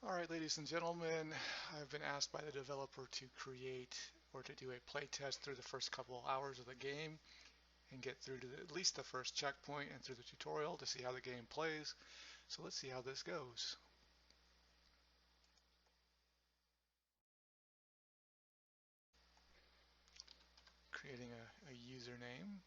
Alright, ladies and gentlemen, I've been asked by the developer to create or to do a playtest through the first couple hours of the game and get through to at least the first checkpoint and through the tutorial to see how the game plays. So let's see how this goes. Creating a username.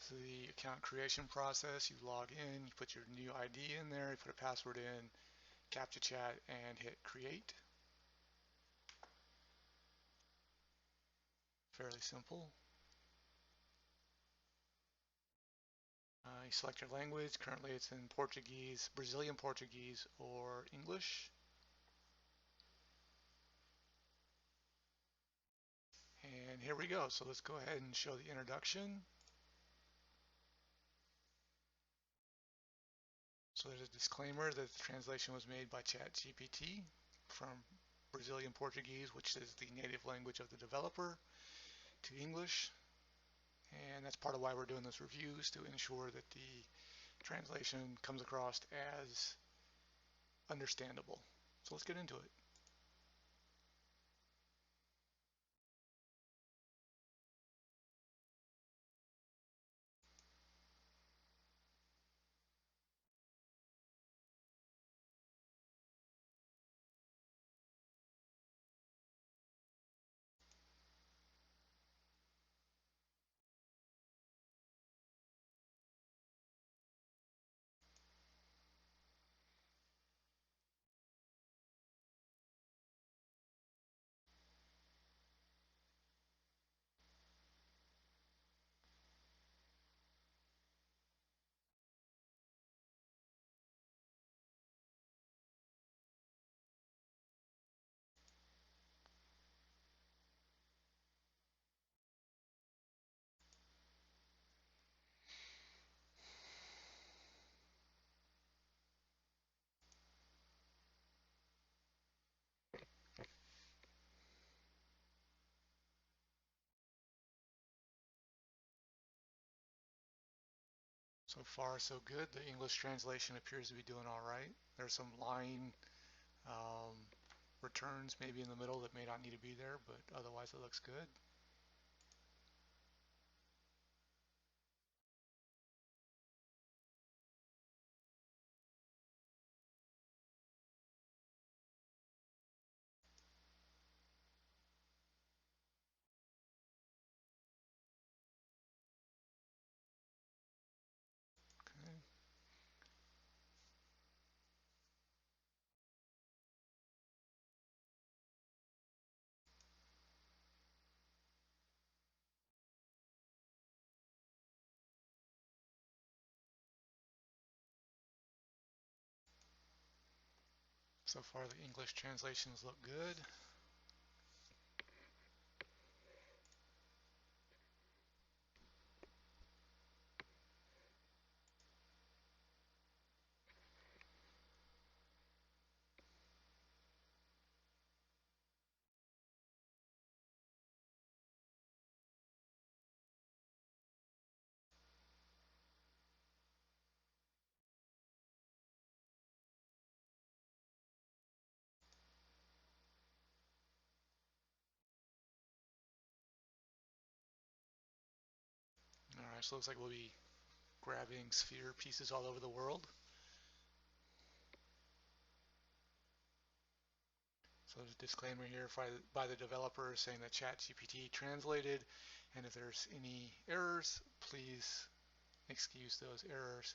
This is the account creation process. You log in, you put your new ID in there, you put a password in, captcha chat, and hit create. Fairly simple. You select your language. Currently it's in Portuguese, Brazilian Portuguese, or English. And here we go. So let's go ahead and show the introduction. So there's a disclaimer that the translation was made by ChatGPT from Brazilian Portuguese, which is the native language of the developer, to English. And that's part of why we're doing this review, is to ensure that the translation comes across as understandable. So let's get into it. So far, so good. The English translation appears to be doing all right. There's some line um, returns maybe in the middle that may not need to be there, but otherwise it looks good. Okay. So far the English translations look good. Alright, so it looks like we'll be grabbing sphere pieces all over the world. So there's a disclaimer here by the developer saying that ChatGPT translated, and if there's any errors, please excuse those errors.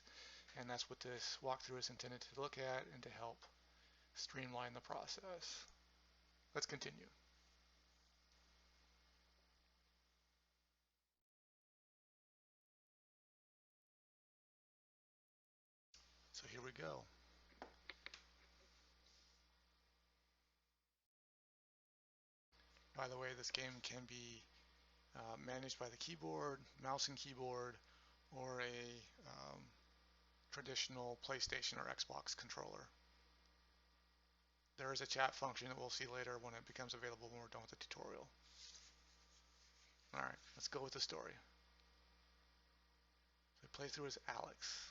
And that's what this walkthrough is intended to look at and to help streamline the process. Let's continue. So here we go. By the way, this game can be managed by the keyboard, mouse and keyboard, or a traditional PlayStation or Xbox controller. There is a chat function that we'll see later when it becomes available when we're done with the tutorial. Alright, let's go with the story. The playthrough is Alex.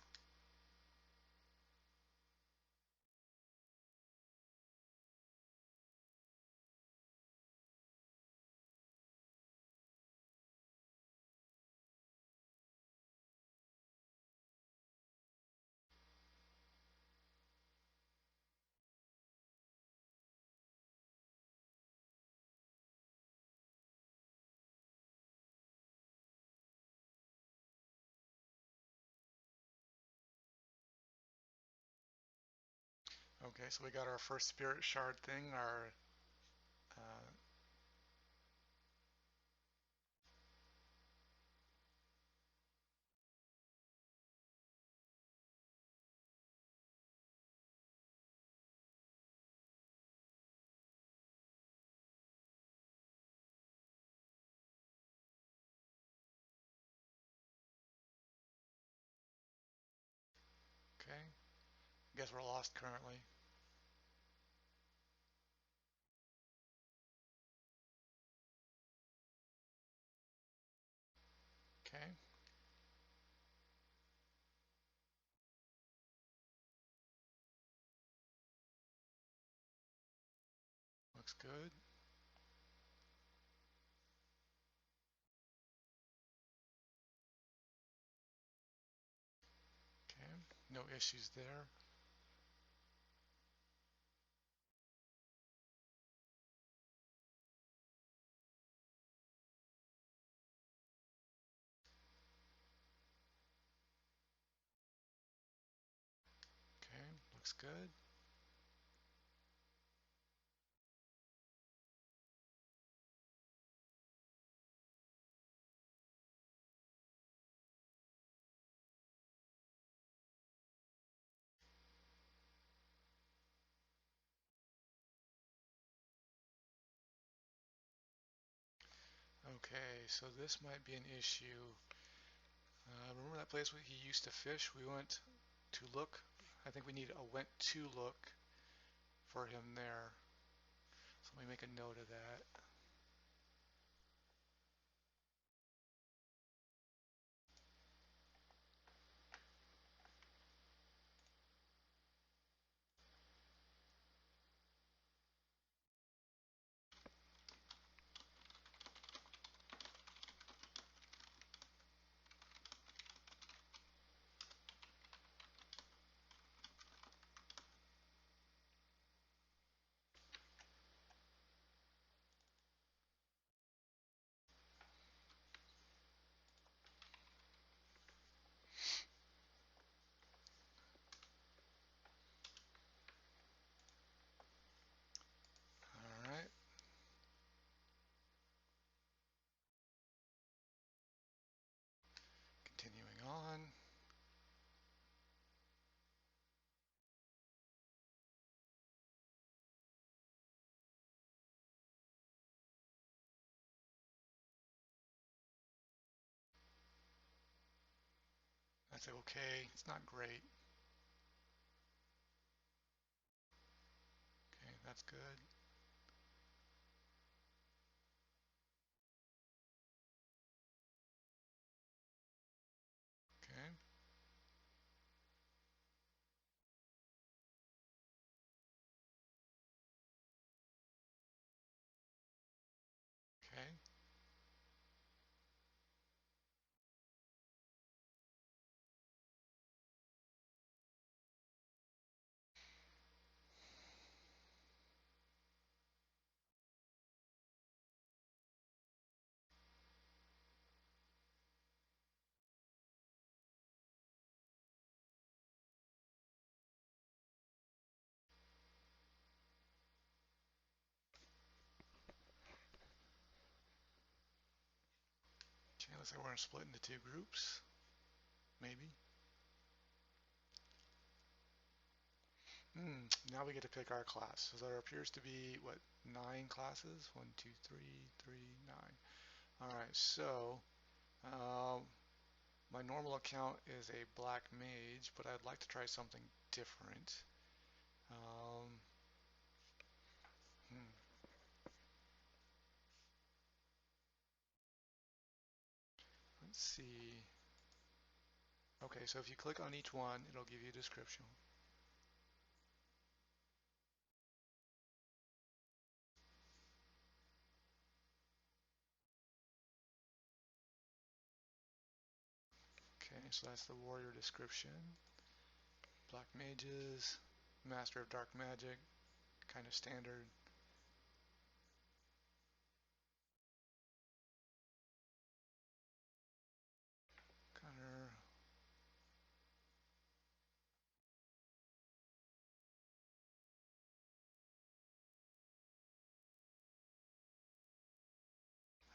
Okay, so we got our first spirit shard thing, our okay. I guess we're lost currently. Okay. Looks good. Okay. No issues there. Okay. Looks good. Okay, so this might be an issue. Remember that place where he used to fish? We went to look. I think we need a went to look for him there. So let me make a note of that. All right. Continuing on. That's okay. It's not great. Okay, that's good. Okay. Okay. Okay, looks like we're going to split into two groups. Maybe. Now we get to pick our class. So there appears to be, what, 9 classes? 1, 2, 3, 3, 9. Alright, so um, my normal account is a black mage, but I'd like to try something different. Um, hmm, let's see. Okay, so if you click on each one, it'll give you a description. Okay, so that's the warrior description. Black mages, master of dark magic, kind of standard. Gunner.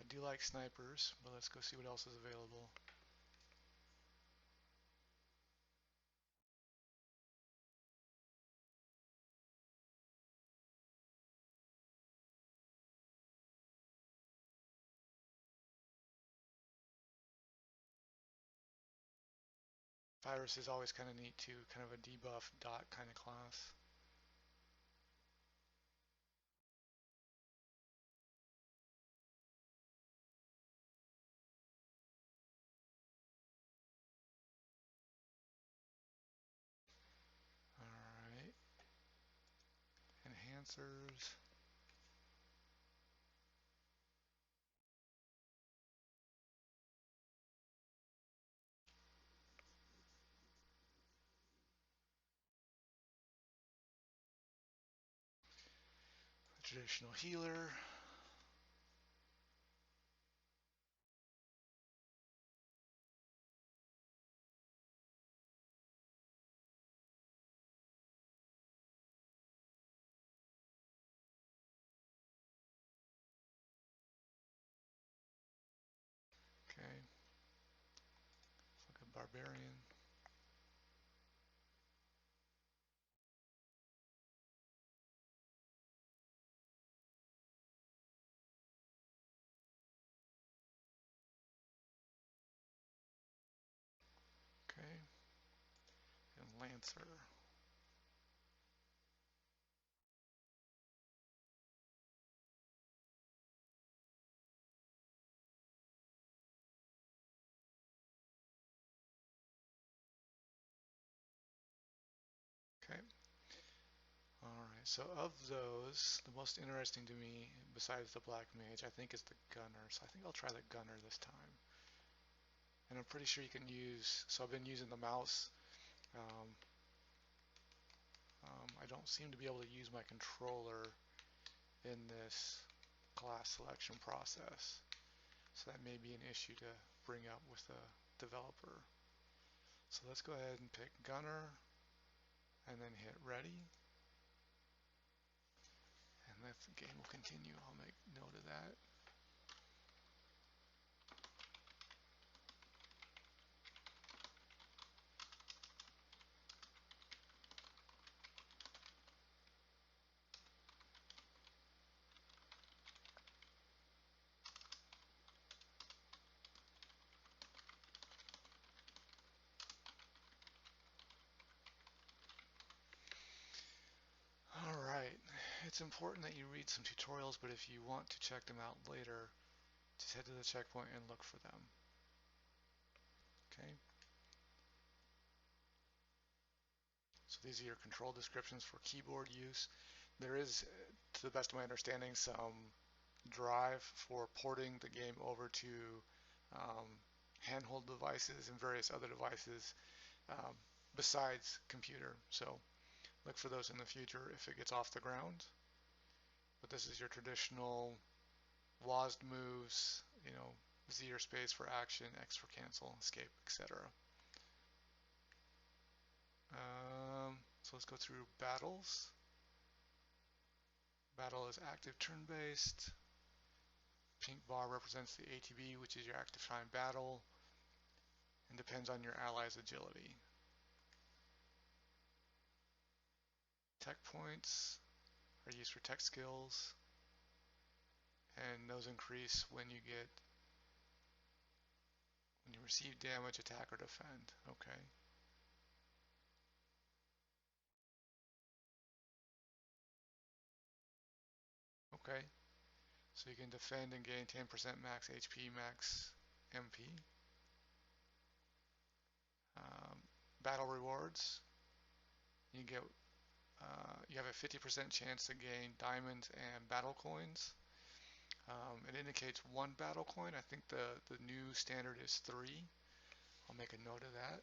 I do like snipers, but let's go see what else is available. Virus is always kind of neat too, kind of a debuff dot kind of class. Alright, enhancers. Traditional healer. Okay, let's look at barbarian. Okay, and lancer. Okay. Alright, so of those, the most interesting to me, besides the black mage, I think is the gunner. So I think I'll try the gunner this time. And I'm pretty sure you can use, so I've been using the mouse. Um, I don't seem to be able to use my controller in this class selection process. So that may be an issue to bring up with the developer. So let's go ahead and pick gunner and then hit ready. And if the game will continue, I'll make note of that. Alright, it's important that you read some tutorials, but if you want to check them out later, just head to the checkpoint and look for them. Okay? So these are your control descriptions for keyboard use. There is, to the best of my understanding, some drive for porting the game over to handheld devices and various other devices um, besides computer. So look for those in the future if it gets off the ground. But this is your traditional WASD moves, Z or space for action, X for cancel, escape, etc. So let's go through battles. Battle is active turn-based. Pink bar represents the ATB, which is your active time battle, and depends on your ally's agility. Tech points are used for tech skills, and those increase when you get When you receive damage, attack or defend. Okay. Okay. So you can defend and gain 10% max HP, max MP. Um, Battle rewards. You get you have a 50% chance to gain diamonds and battle coins. It indicates 1 battle coin. I think the new standard is 3. I'll make a note of that.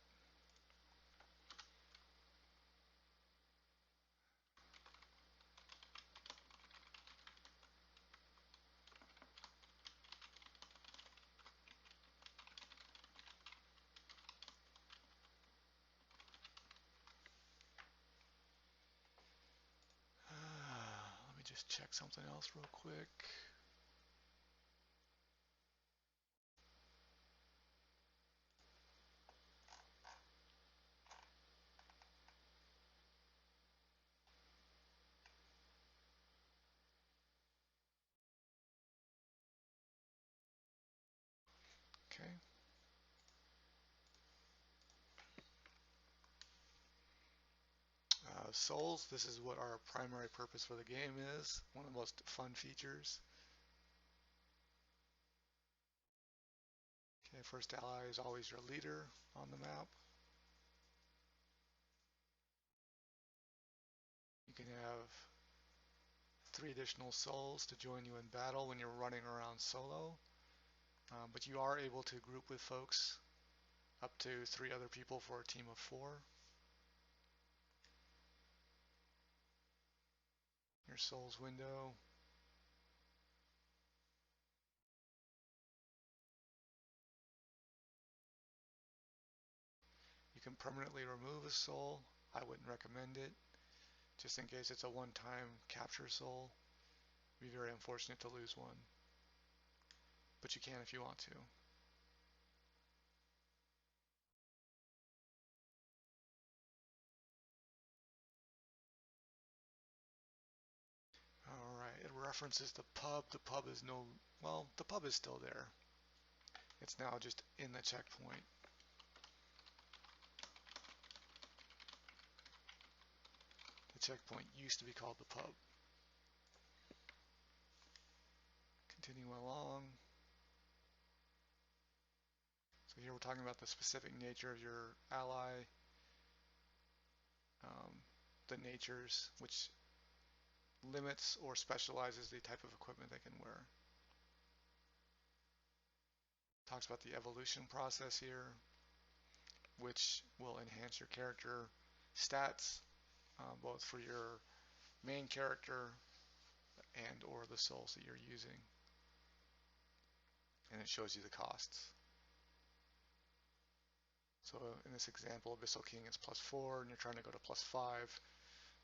Let me just check something else real quick. Okay. Souls, this is what our primary purpose for the game is. One of the most fun features. Okay, first ally is always your leader on the map. You can have 3 additional souls to join you in battle when you're running around solo. But you are able to group with folks, up to 3 other people for a team of 4. Your souls window. You can permanently remove a soul. I wouldn't recommend it, just in case it's a one-time capture soul. It'd be very unfortunate to lose one, but you can if you want to. Alright, it references the pub. The pub is well, the pub is still there. It's now just in the checkpoint. The checkpoint used to be called the pub. Continuing along. So here we're talking about the specific nature of your ally, the natures, which limits or specializes the type of equipment they can wear. Talks about the evolution process here, which will enhance your character stats, both for your main character and or the souls that you're using. And it shows you the costs. So in this example, Abyssal King is +4 and you're trying to go to +5.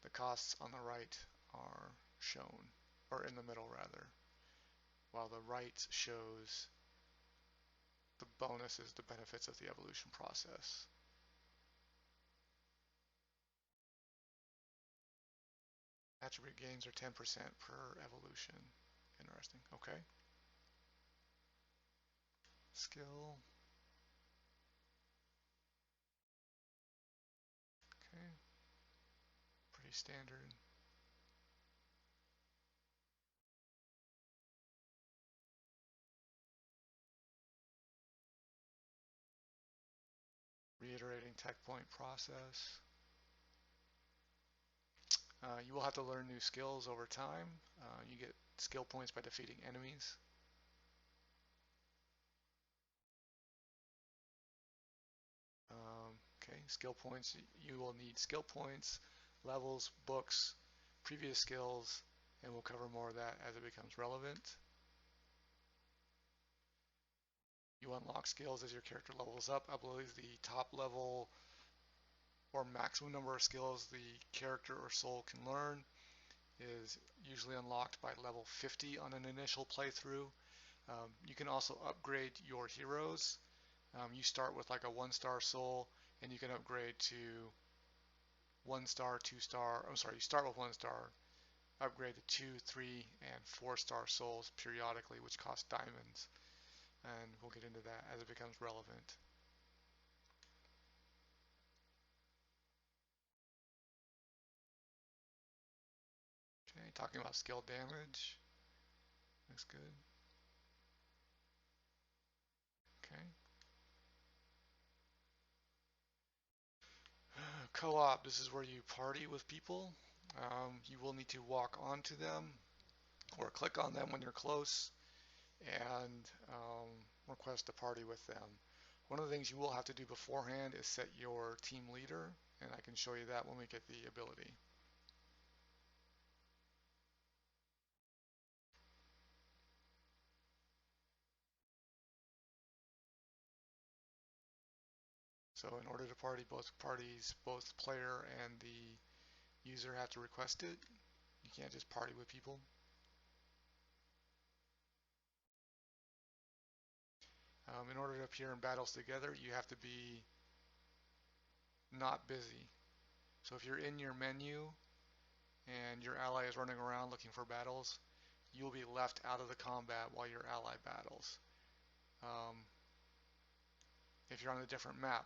The costs on the right are shown, or in the middle rather, while the right shows the bonuses, the benefits of the evolution process. Attribute gains are 10% per evolution. Interesting. Okay. Skill. Okay. Pretty standard. Reiterating tech point process. You will have to learn new skills over time. You get skill points by defeating enemies. Okay, skill points. You will need skill points, levels, books, previous skills, and we'll cover more of that as it becomes relevant. You unlock skills as your character levels up. I believe the top level or maximum number of skills the character or soul can learn is usually unlocked by level 50 on an initial playthrough. You can also upgrade your heroes. You start with like a 1-star soul and you can upgrade to 1-star, 2-star, I'm sorry, you start with 1-star, upgrade to 2, 3, and 4-star souls periodically, which cost diamonds. and we'll get into that as it becomes relevant. Okay, talking about skill damage. Looks good. Okay. Co-op, this is where you party with people. You will need to walk onto them or click on them when you're close and request a party with them. One of the things you will have to do beforehand is set your team leader, and I can show you that when we get the ability. So in order to party, both parties, both player and the user have to request it. You can't just party with people. In order to appear in battles together, you have to be not busy. So if you're in your menu and your ally is running around looking for battles, you will be left out of the combat while your ally battles. Um, if you're on a different map,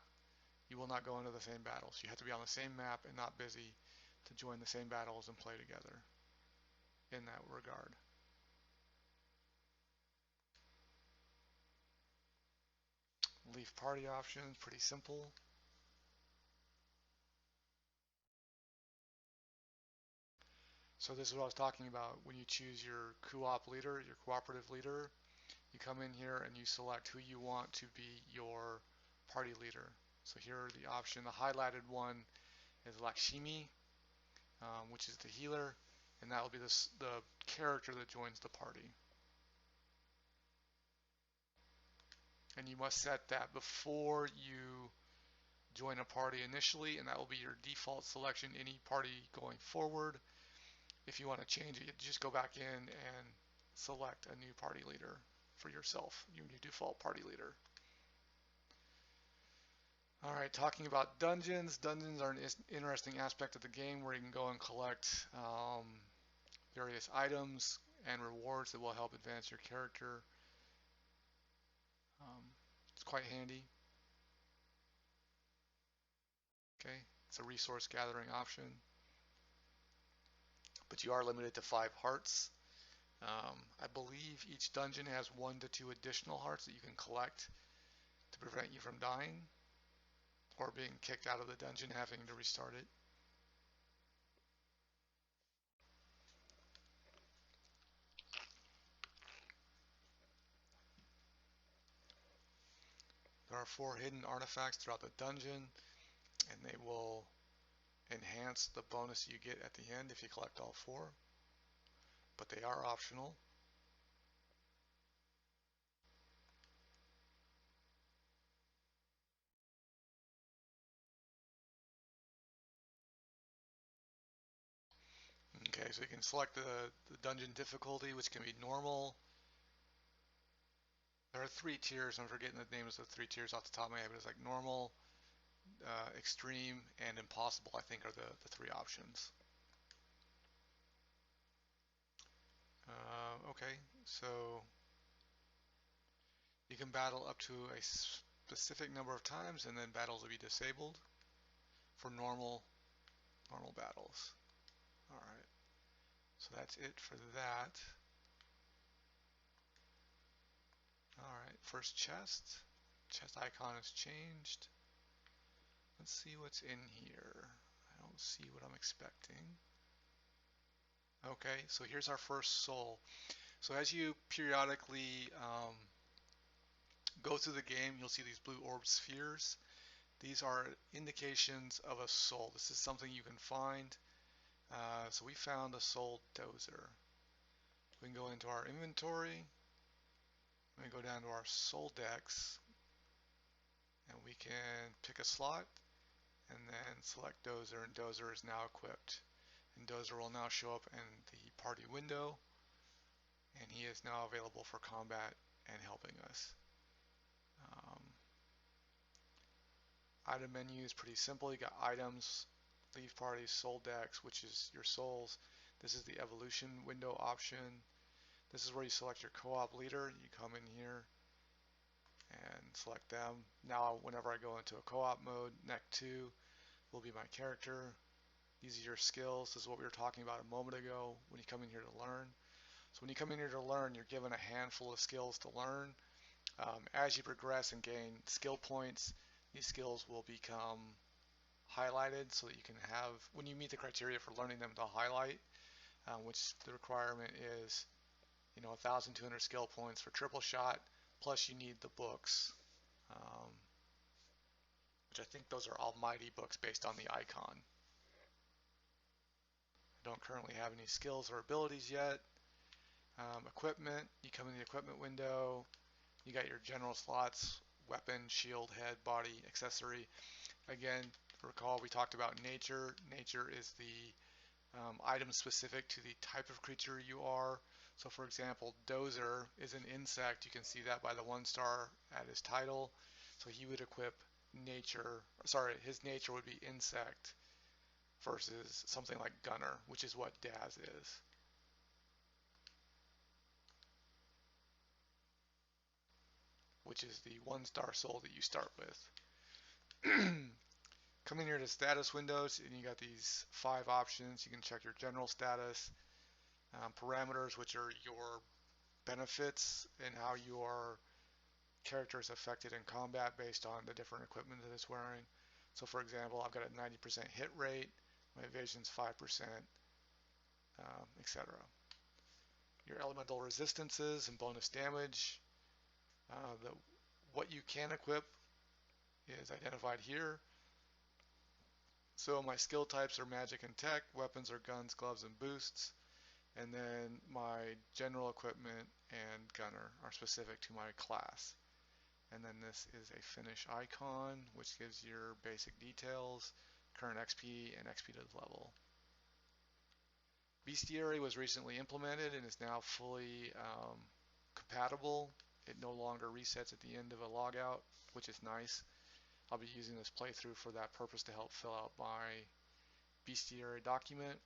you will not go into the same battles. You have to be on the same map and not busy to join the same battles and play together in that regard. Leave party options, pretty simple. So this is what I was talking about. When you choose your co-op leader, your cooperative leader, you come in here and you select who you want to be your party leader. So here are the option. The highlighted one is Lakshmi, which is the healer, and that will be the character that joins the party. And you must set that before you join a party initially, and that will be your default selection any party going forward. If you want to change it, just go back in and select a new party leader for yourself, your new default party leader. All right, talking about dungeons. Dungeons are an interesting aspect of the game where you can go and collect various items and rewards that will help advance your character. It's quite handy. Okay, it's a resource gathering option, but you are limited to 5 hearts. I believe each dungeon has 1 to 2 additional hearts that you can collect to prevent you from dying or being kicked out of the dungeon, having to restart it. There are 4 hidden artifacts throughout the dungeon, and they will enhance the bonus you get at the end if you collect all 4, but they are optional. Okay, so you can select the dungeon difficulty, which can be normal. There are 3 tiers. I'm forgetting the names of the 3 tiers off the top of my head, but it's like normal, extreme, and impossible, I think, are the 3 options. Okay, so you can battle up to a specific number of times, and then battles will be disabled for normal battles. All right, so that's it for that. All right, first chest. Chest icon has changed. Let's see what's in here. I don't see what I'm expecting. Okay, so here's our first soul. So as you periodically go through the game, you'll see these blue orb spheres. These are indications of a soul. This is something you can find. So we found a soul dozer. We can go into our inventory. We go down to our soul decks, and we can pick a slot and then select dozer, and dozer is now equipped. And dozer will now show up in the party window, and he is now available for combat and helping us. Item menu is pretty simple. You got items, leave parties, soul decks, which is your souls. This is the evolution window option. This is where you select your co-op leader. You come in here and select them. Now whenever I go into a co-op mode, NEC2 will be my character. These are your skills. This is what we were talking about a moment ago when you come in here to learn. So when you come in here to learn, you're given a handful of skills to learn. As you progress and gain skill points, these skills will become highlighted so that you can have, when you meet the criteria for learning them, to highlight, which the requirement is, 1,200 skill points for triple shot, plus you need the books, which I think those are almighty books based on the icon. I don't currently have any skills or abilities yet. Equipment, you come in the equipment window, you got your general slots, weapon, shield, head, body, accessory. Again, recall we talked about nature. Nature is the item specific to the type of creature you are. So for example, Dozer is an insect. You can see that by the 1 star at his title. So he would equip nature, his nature would be insect versus something like gunner, which is what Daz is. Which is the 1 star soul that you start with. Coming here to status windows, and you got these 5 options. You can check your general status, parameters, which are your benefits and how your character is affected in combat based on the different equipment that it's wearing. So for example, I've got a 90% hit rate, my evasion's 5%, etc. Your elemental resistances and bonus damage. What you can equip is identified here. So my skill types are magic and tech, weapons are guns, gloves, and boosts. And then my general equipment and gunner are specific to my class. And then this is a finish icon, which gives your basic details, current XP, and XP to the level. Bestiary was recently implemented and is now fully compatible. It no longer resets at the end of a logout, which is nice. I'll be using this playthrough for that purpose to help fill out my bestiary document.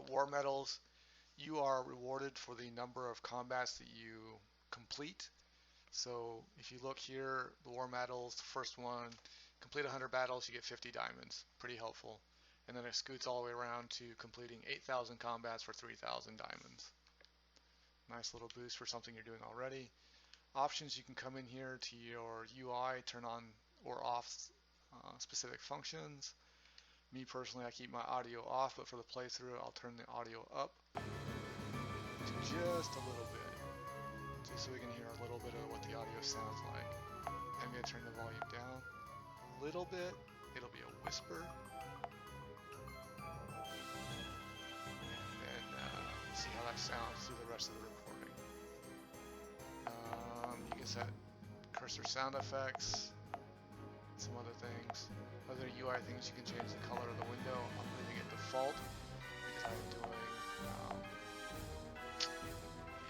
War medals, you are rewarded for the number of combats that you complete. So if you look here, the war medals, the first one, complete 100 battles, you get 50 diamonds. Pretty helpful. And then it scoots all the way around to completing 8,000 combats for 3,000 diamonds. Nice little boost for something you're doing already. Options, you can come in here to your UI, turn on or off specific functions. Me personally, I keep my audio off, but for the playthrough, I'll turn the audio up to just a little bit, just so we can hear a little bit of what the audio sounds like. I'm going to turn the volume down a little bit. It'll be a whisper. And then see how that sounds through the rest of the recording. You can set cursor sound effects, some other things. Other UI things, you can change the color of the window. I'm leaving it default because I'm doing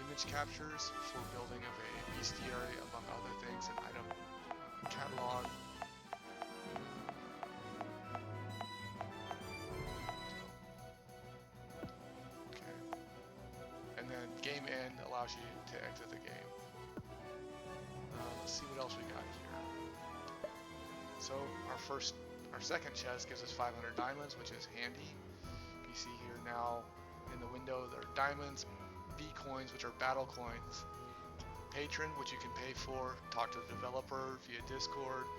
image captures for building of a bestiary, among other things, an item catalog. Okay. And then game end allows you to exit the game. Let's see what else we got here. So our second chest gives us 500 diamonds, which is handy. You see here now in the window there are diamonds, B coins, which are battle coins, patron, which you can pay for, talk to the developer via Discord,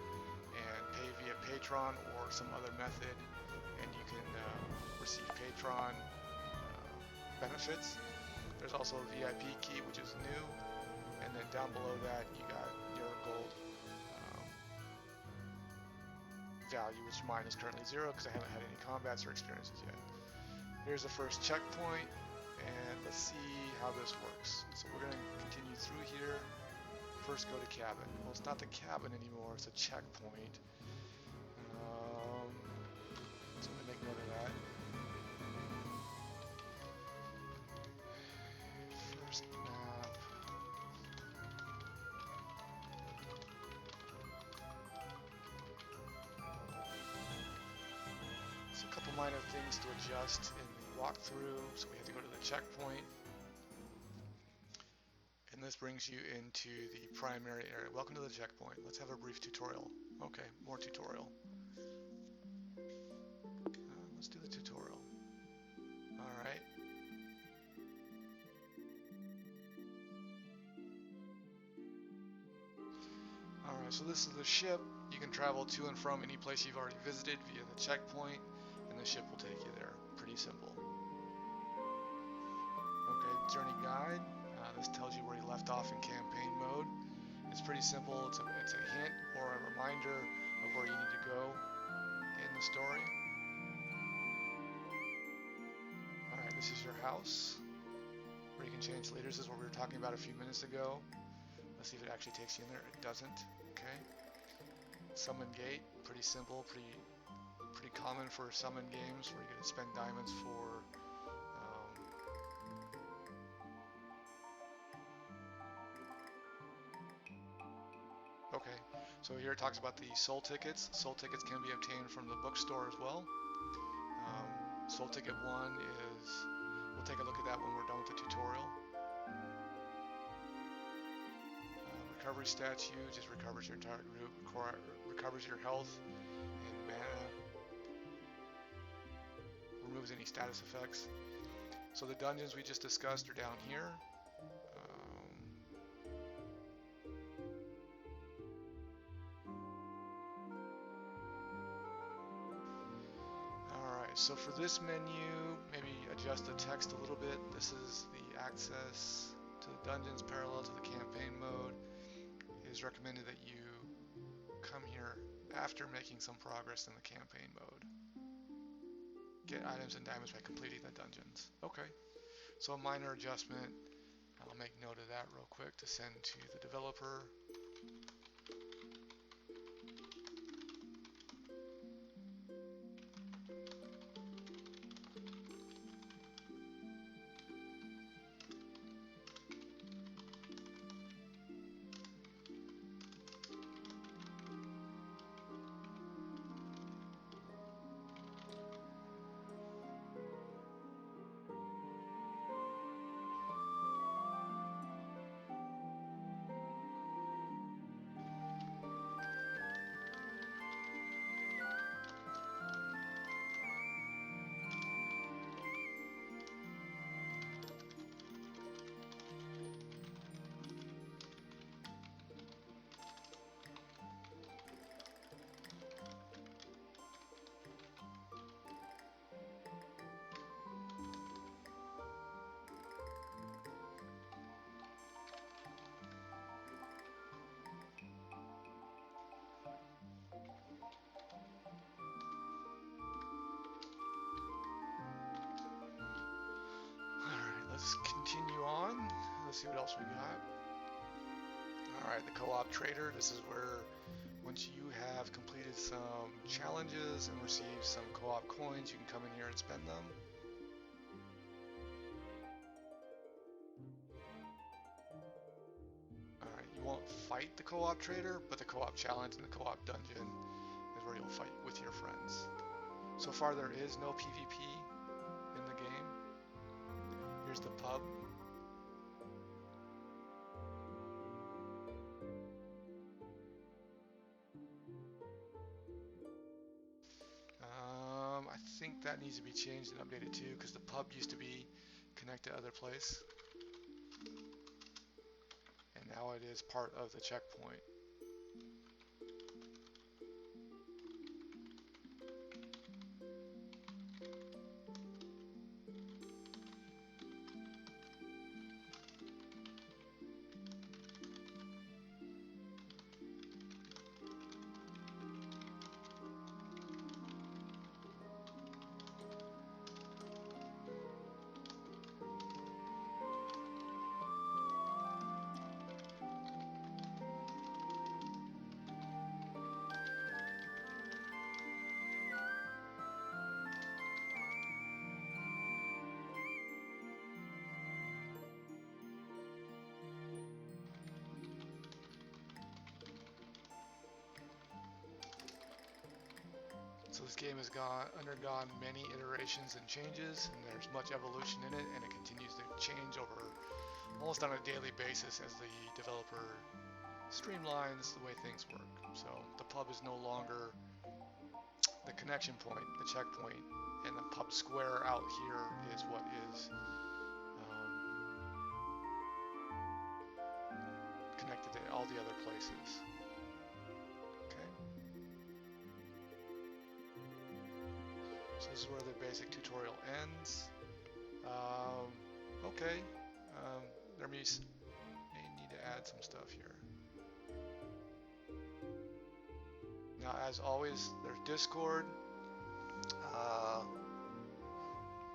and pay via Patreon or some other method, and you can receive Patreon benefits. There's also a VIP key, which is new, and then down below that you got your gold value, which mine is currently 0 because I haven't had any combats or experiences yet. Here's the first checkpoint, and let's see how this works. So we're going to continue through here. First go to cabin. Well, it's not the cabin anymore, it's a checkpoint. So I'm going to make note of that. First map. So a couple minor things to adjust in the walkthrough. So we have to go to the checkpoint. And this brings you into the primary area. Welcome to the checkpoint. Let's have a brief tutorial. Okay, more tutorial. Let's do the tutorial. Alright. Alright, so this is the ship. You can travel to and from any place you've already visited via the checkpoint, and the ship will take you there. Pretty simple. Okay, journey guide. This tells you where you left off in campaign mode. It's pretty simple. It's a hint or a reminder of where you need to go in the story. Alright, this is your house, where you can change leaders. This is what we were talking about a few minutes ago. Let's see if it actually takes you in there. It doesn't. Okay. Summon gate. Pretty simple. Pretty common for summon games where you get to spend diamonds for okay, so here it talks about the soul tickets. Soul tickets can be obtained from the bookstore as well. Soul ticket 1 is, we'll take a look at that when we're done with the tutorial. Recovery statue just recovers your entire group, recovers your health and mana, removes any status effects. So the dungeons we just discussed are down here. So for this menu, maybe adjust the text a little bit. This is the access to the dungeons parallel to the campaign mode. It is recommended that you come here after making some progress in the campaign mode. Get items and diamonds by completing the dungeons. Okay, so a minor adjustment. I'll make note of that real quick to send to the developer. Let's continue on. Let's see what else we got. Alright, the co-op trader. This is where once you have completed some challenges and received some co-op coins, you can come in here and spend them. Alright, you won't fight the co-op trader, but the co-op challenge and the co-op dungeon is where you'll fight with your friends. So far there is no PvP in the game. Here's the pub. I think that needs to be changed and updated too, because the pub used to be connected to other place, and now it is part of the checkpoint. So this game has undergone many iterations and changes, and there's much evolution in it, and it continues to change over almost on a daily basis as the developer streamlines the way things work. So the pub is no longer the connection point, the checkpoint, and the pub square out here is what is connected to all the other places. Okay. So this is where the basic tutorial ends. Okay. There may need to add some stuff here. Now, as always, there's Discord,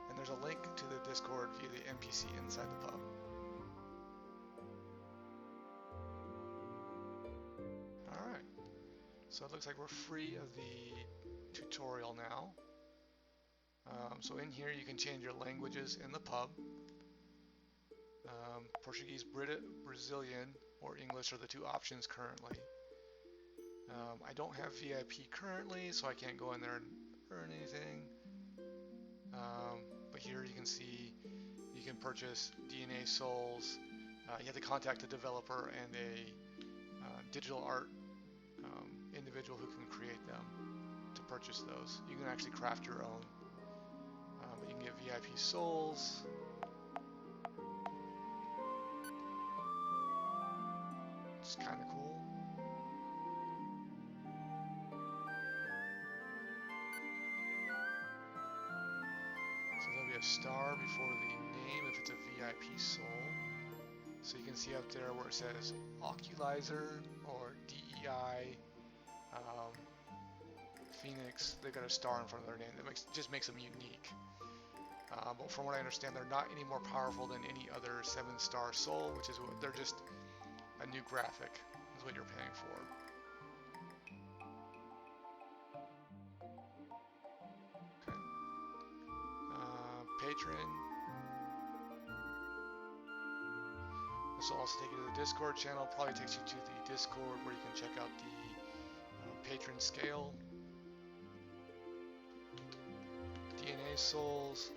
and there's a link to the Discord via the NPC inside the pub. Alright, so it looks like we're free of the tutorial now. So in here you can change your languages in the pub. Portuguese, Brazilian, or English are the two options currently. I don't have VIP currently, so I can't go in there and earn anything. But here you can see you can purchase DNA souls. You have to contact a developer and a digital art individual who can create them to purchase those. You can actually craft your own. But you can get VIP souls. It's kind of cool. So there'll be a star before the name if it's a VIP soul. So you can see up there where it says Oculizer or DEI, Phoenix. They've got a star in front of their name. That just makes them unique. But from what I understand, they're not any more powerful than any other 7-star soul, which is what they're just a new graphic is what you're paying for. Okay. Patron. This will also take you to the Discord channel. Probably takes you to the Discord where you can check out the patron scale. DNA souls.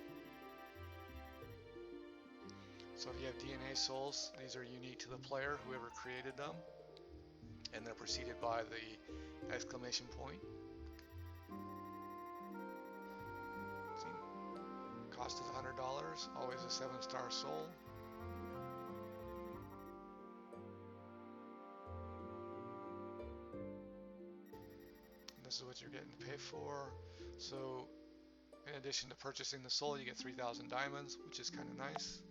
So if you have DNA souls, these are unique to the player, whoever created them, and they're preceded by the exclamation point. See? Cost is $100, always a 7-star soul. And this is what you're getting to pay for. So in addition to purchasing the soul, you get 3,000 diamonds, which is kind of nice.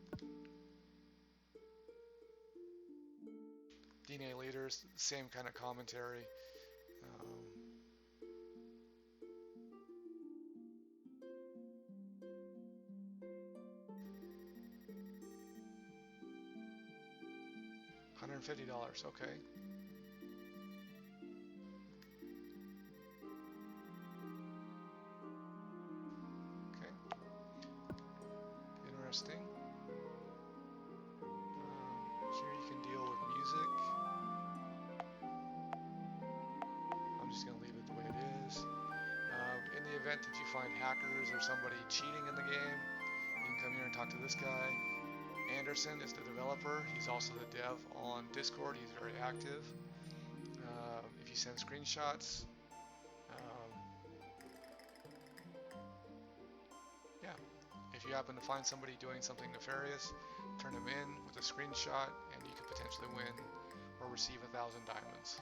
DNA leaders, same kind of commentary. $150, okay. Okay. Interesting. Here you can deal with music. I'm just going to leave it the way it is. In the event that you find hackers or somebody cheating in the game, you can come here and talk to this guy. Anderson is the developer. He's also the dev on Discord. He's very active. If you send screenshots, yeah. If you happen to find somebody doing something nefarious, turn them in with a screenshot, and you could potentially win or receive 1,000 diamonds.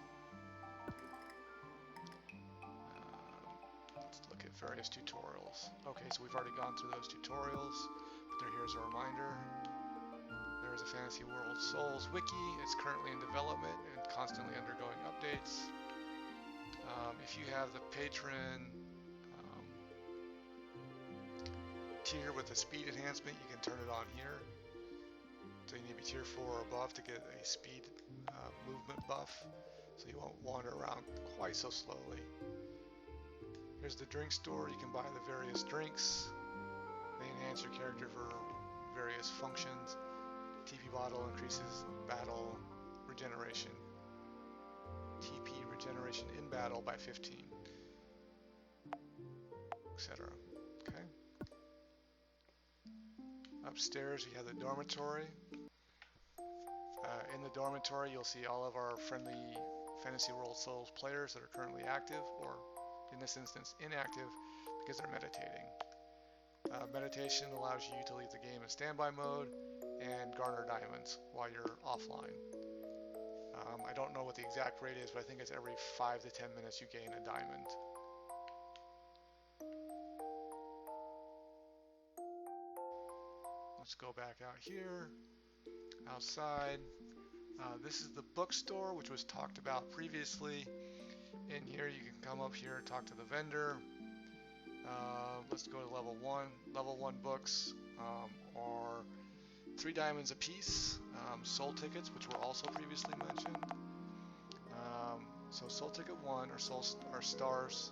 Let's look at various tutorials. Okay, so we've already gone through those tutorials, but here's a reminder. There is a Fantasy World Souls wiki. It's currently in development and constantly undergoing updates. If you have the patron tier with the speed enhancement, you can turn it on here. So you need to be tier 4 or above to get a speed movement buff, so you won't wander around quite so slowly. Here's the drink store. You can buy the various drinks. They enhance your character for various functions. TP bottle increases battle regeneration. TP regeneration in battle by 15, etc. Okay. Upstairs you have the dormitory. In the dormitory, you'll see all of our friendly Fantasy World Souls players that are currently active, or in this instance inactive, because they're meditating. Meditation allows you to leave the game in standby mode and garner diamonds while you're offline. I don't know what the exact rate is, but I think it's every 5 to 10 minutes you gain a diamond. Let's go back out here, outside. This is the bookstore, which was talked about previously. In here, you can come up here and talk to the vendor. Let's go to level 1. Level 1 books are 3 diamonds a piece. Soul tickets, which were also previously mentioned. So soul ticket 1 are stars,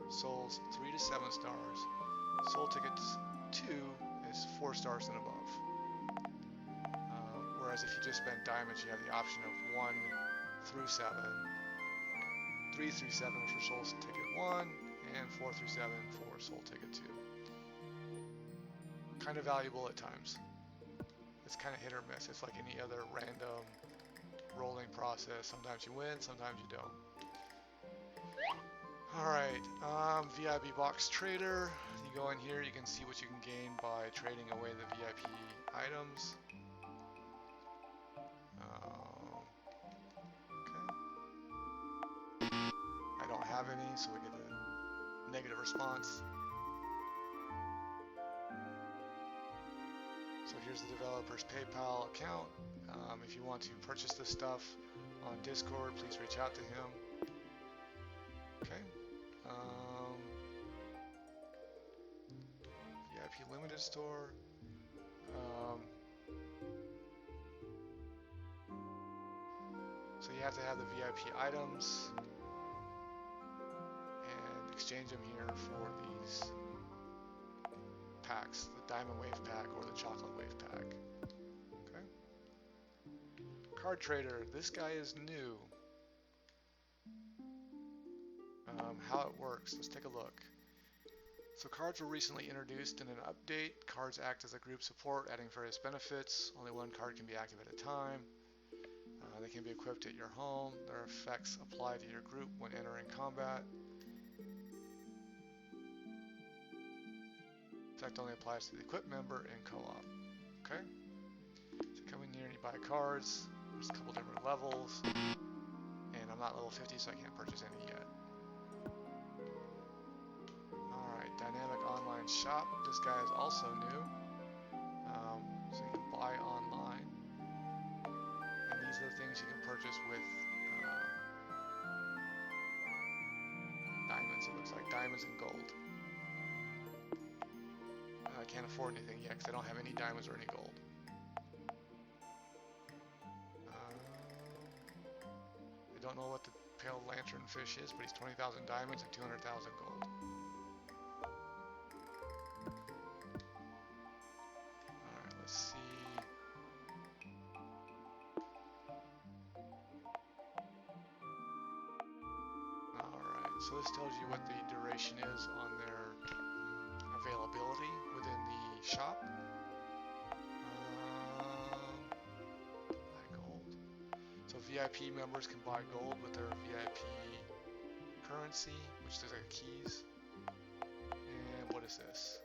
souls 3 to 7 stars. Soul ticket 2 is 4 stars and above. Whereas if you just spend diamonds, you have the option of 1 through 7, 3 through 7 for soul ticket 1, and 4 through 7 for soul ticket 2. Kind of valuable at times. It's kind of hit or miss. It's like any other random rolling process. Sometimes you win, sometimes you don't. Alright, VIP box trader. You go in here, you can see what you can gain by trading away the VIP items. Okay. I don't have any, so we get a negative response. So here's the developer's PayPal account. If you want to purchase this stuff on Discord, please reach out to him. Okay. VIP limited store. So you have to have the VIP items and exchange them here for these packs, the Diamond Wave pack or the Chocolate Wave pack. Okay. Card trader, this guy is new. How it works, let's take a look. So cards were recently introduced in an update. Cards act as a group support, adding various benefits. Only one card can be active at a time. They can be equipped at your home. Their effects apply to your group when entering combat. Effect only applies to the equipped member in co-op. Okay? So come in here and you buy cards. There's a couple different levels. And I'm not level 50, so I can't purchase any yet. Alright, dynamic online shop. This guy is also new. So you can buy online. And these are the things you can purchase with diamonds. It looks like diamonds and gold. I can't afford anything yet because I don't have any diamonds or any gold. I don't know what the pale lantern fish is, but he's 20,000 diamonds and 200,000 gold. Alright, let's see. Alright, so this tells you what the duration is on their availability within the shop. Buy gold. So VIP members can buy gold with their VIP currency, which is like keys. And what is this?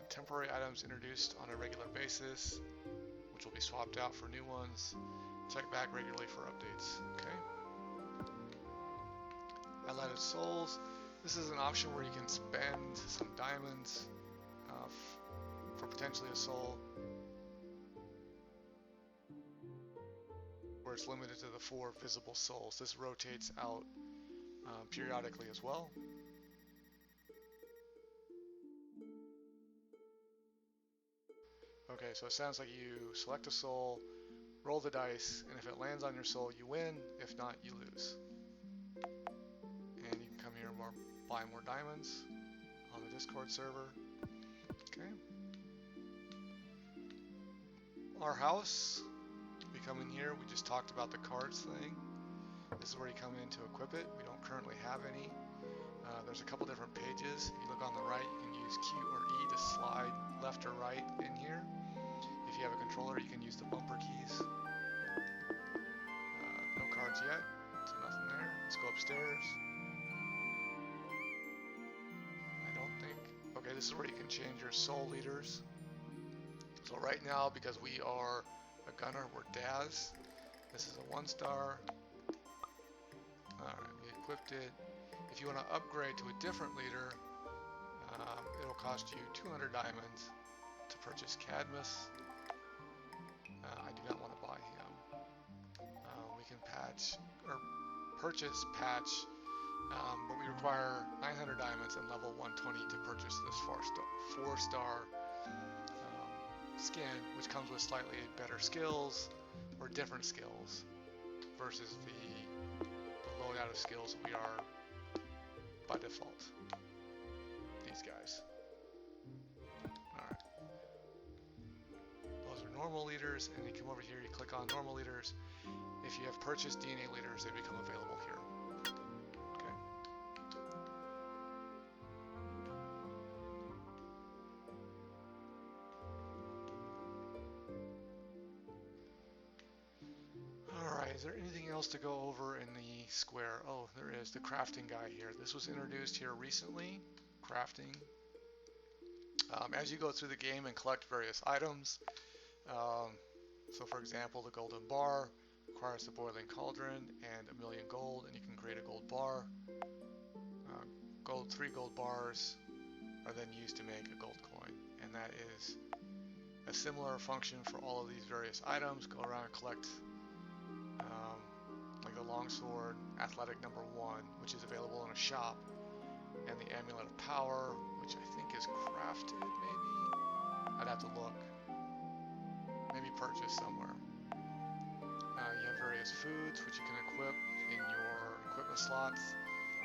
Temporary items introduced on a regular basis, which will be swapped out for new ones. Check back regularly for updates. Okay. Highlighted souls. This is an option where you can spend some diamonds for potentially a soul, where it's limited to the 4 visible souls. This rotates out periodically as well. Okay, so it sounds like you select a soul, roll the dice, and if it lands on your soul, you win. If not, you lose. And you can come here and buy more diamonds on the Discord server. Okay. Our house. We come in here. We just talked about the cards thing. This is where you come in to equip it. We don't currently have any. There's a couple different pages. If you look on the right, you can use Q or E to slide left or right in here. If you have a controller, you can use the bumper keys. No cards yet, so nothing there. Let's go upstairs. I don't think... Okay, this is where you can change your soul leaders. So right now, because we are a gunner, we're Daz. This is a 1-star. Alright, we equipped it. If you want to upgrade to a different leader, it'll cost you 200 diamonds to purchase Cadmus. I do not want to buy him. We can patch, or purchase patch, but we require 900 diamonds and level 120 to purchase this 4-star skin, which comes with slightly better skills, or different skills, versus the loadout of skills we are by default. These guys. Alright. Those are normal leaders, and you come over here, you click on normal leaders. If you have purchased DNA leaders, they become available here. Okay. Alright, is there anything else to go over in the square? Oh, there is the crafting guy here. This was introduced here recently. Crafting. As you go through the game and collect various items, so for example, the golden bar requires the boiling cauldron and 1,000,000 gold, and you can create a gold bar. 3 gold bars are then used to make a gold coin, and that is a similar function for all of these various items. Go around and collect like the longsword, athletic number 1, which is available in a shop, and the amulet of power, which I think is crafted, maybe? I'd have to look. Maybe purchase somewhere. You have various foods which you can equip in your equipment slots.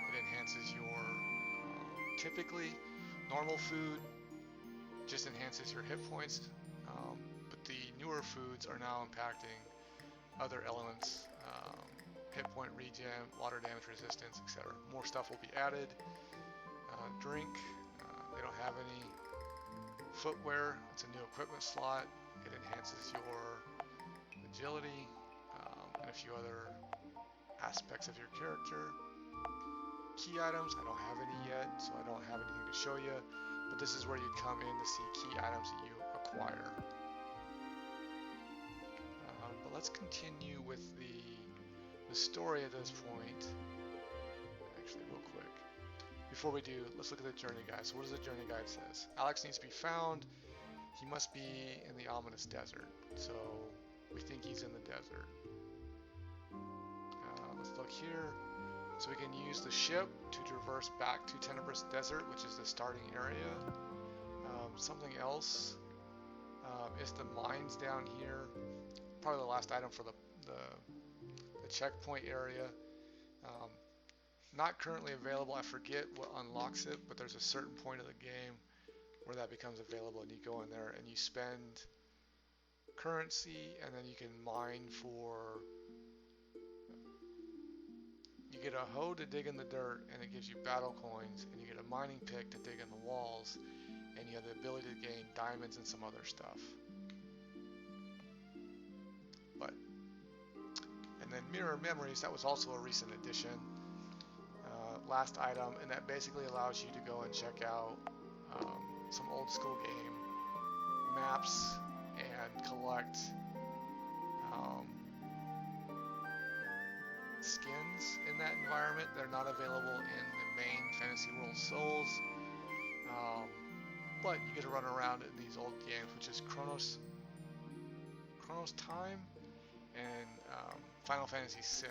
It enhances your, typically, normal food just enhances your hit points, but the newer foods are now impacting other elements, hit point regen, water damage resistance, etc. More stuff will be added. Drink, they don't have any. Footwear, it's a new equipment slot. It enhances your agility, and a few other aspects of your character. Key items, I don't have any yet, so I don't have anything to show you, but this is where you'd come in to see key items that you acquire. But let's continue with the story at this point. Actually, real quick. Before we do, let's look at the journey guide. So what does the journey guide says? Alex needs to be found. He must be in the ominous desert. So we think he's in the desert. Let's look here. So we can use the ship to traverse back to Tenebris Desert, which is the starting area. Something else is the mines down here. Probably the last item for the checkpoint area. Not currently available. I forget what unlocks it, but there's a certain point of the game where that becomes available, and you go in there and you spend currency, and then you can mine for... You get a hoe to dig in the dirt, and it gives you battle coins, and you get a mining pick to dig in the walls, and you have the ability to gain diamonds and some other stuff. And then Mirror Memories, that was also a recent addition. Last item, and that basically allows you to go and check out some old school game maps and collect skins in that environment. They're not available in the main Fantasy World Souls, but you get to run around in these old games, which is Chronos Time and Final Fantasy VI,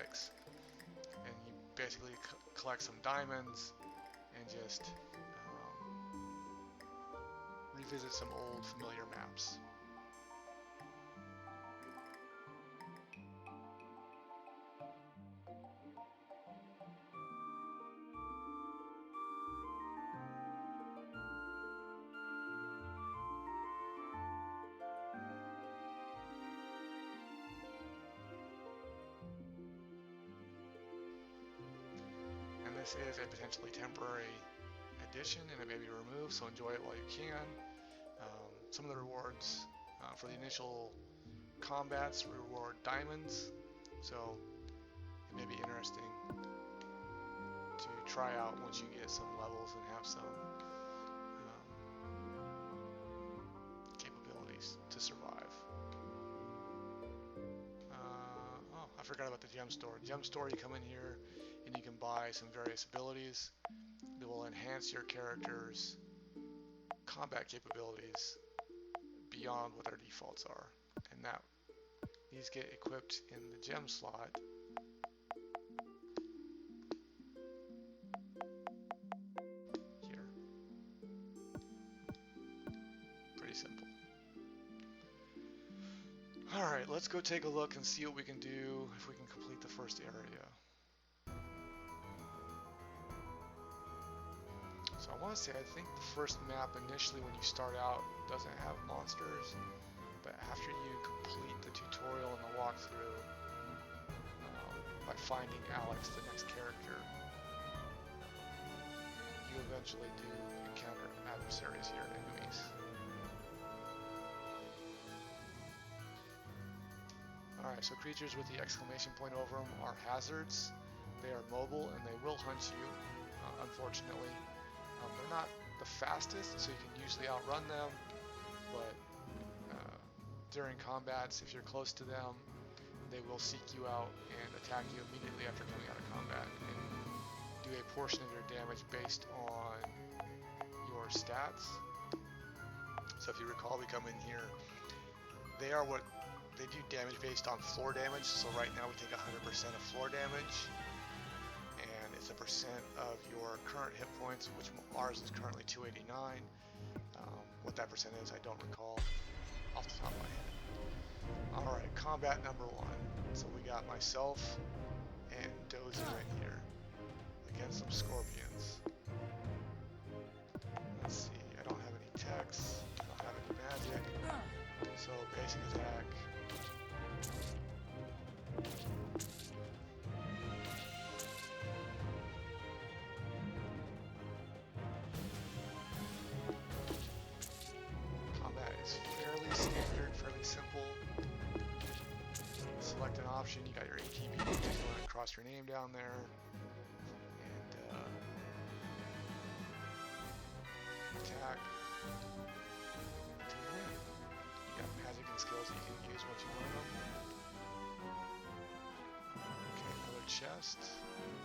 and you basically collect some diamonds and just revisit some old familiar maps. This is a potentially temporary addition, and it may be removed, so enjoy it while you can. Some of the rewards For the initial combats, we reward diamonds, so it may be interesting to try out once you get some levels and have some capabilities to survive. Oh, I forgot about the gem store. Gem store, you come in here and you can buy some various abilities that will enhance your character's combat capabilities beyond what their defaults are. And that these get equipped in the gem slot. Here. Pretty simple. Alright, let's go take a look and see what we can do if we can complete the first area. So I want to say, I think the first map initially when you start out doesn't have monsters, but after you complete the tutorial and the walkthrough, by finding Alex, the next character, you eventually do encounter adversaries here, enemies. Alright, so creatures with the exclamation point over them are hazards. They are mobile and they will hunt you, unfortunately. They're not the fastest, so you can usually outrun them, but during combats, if you're close to them, they will seek you out and attack you immediately after coming out of combat and do a portion of your damage based on your stats. So if you recall, we come in here, they do damage based on floor damage, so right now we take 100% of floor damage. It's a percent of your current hit points, which ours is currently 289. What that percent is, I don't recall off the top of my head. Alright, combat number 1. So we got myself and Dozy right here against some scorpions. Let's see, I don't have any techs, I don't have any magic, so basic attack. Select an option, you got your ATB, you want to cross your name down there, and attack to win. You got magic and skills that you can use once you learn them. Okay, another chest.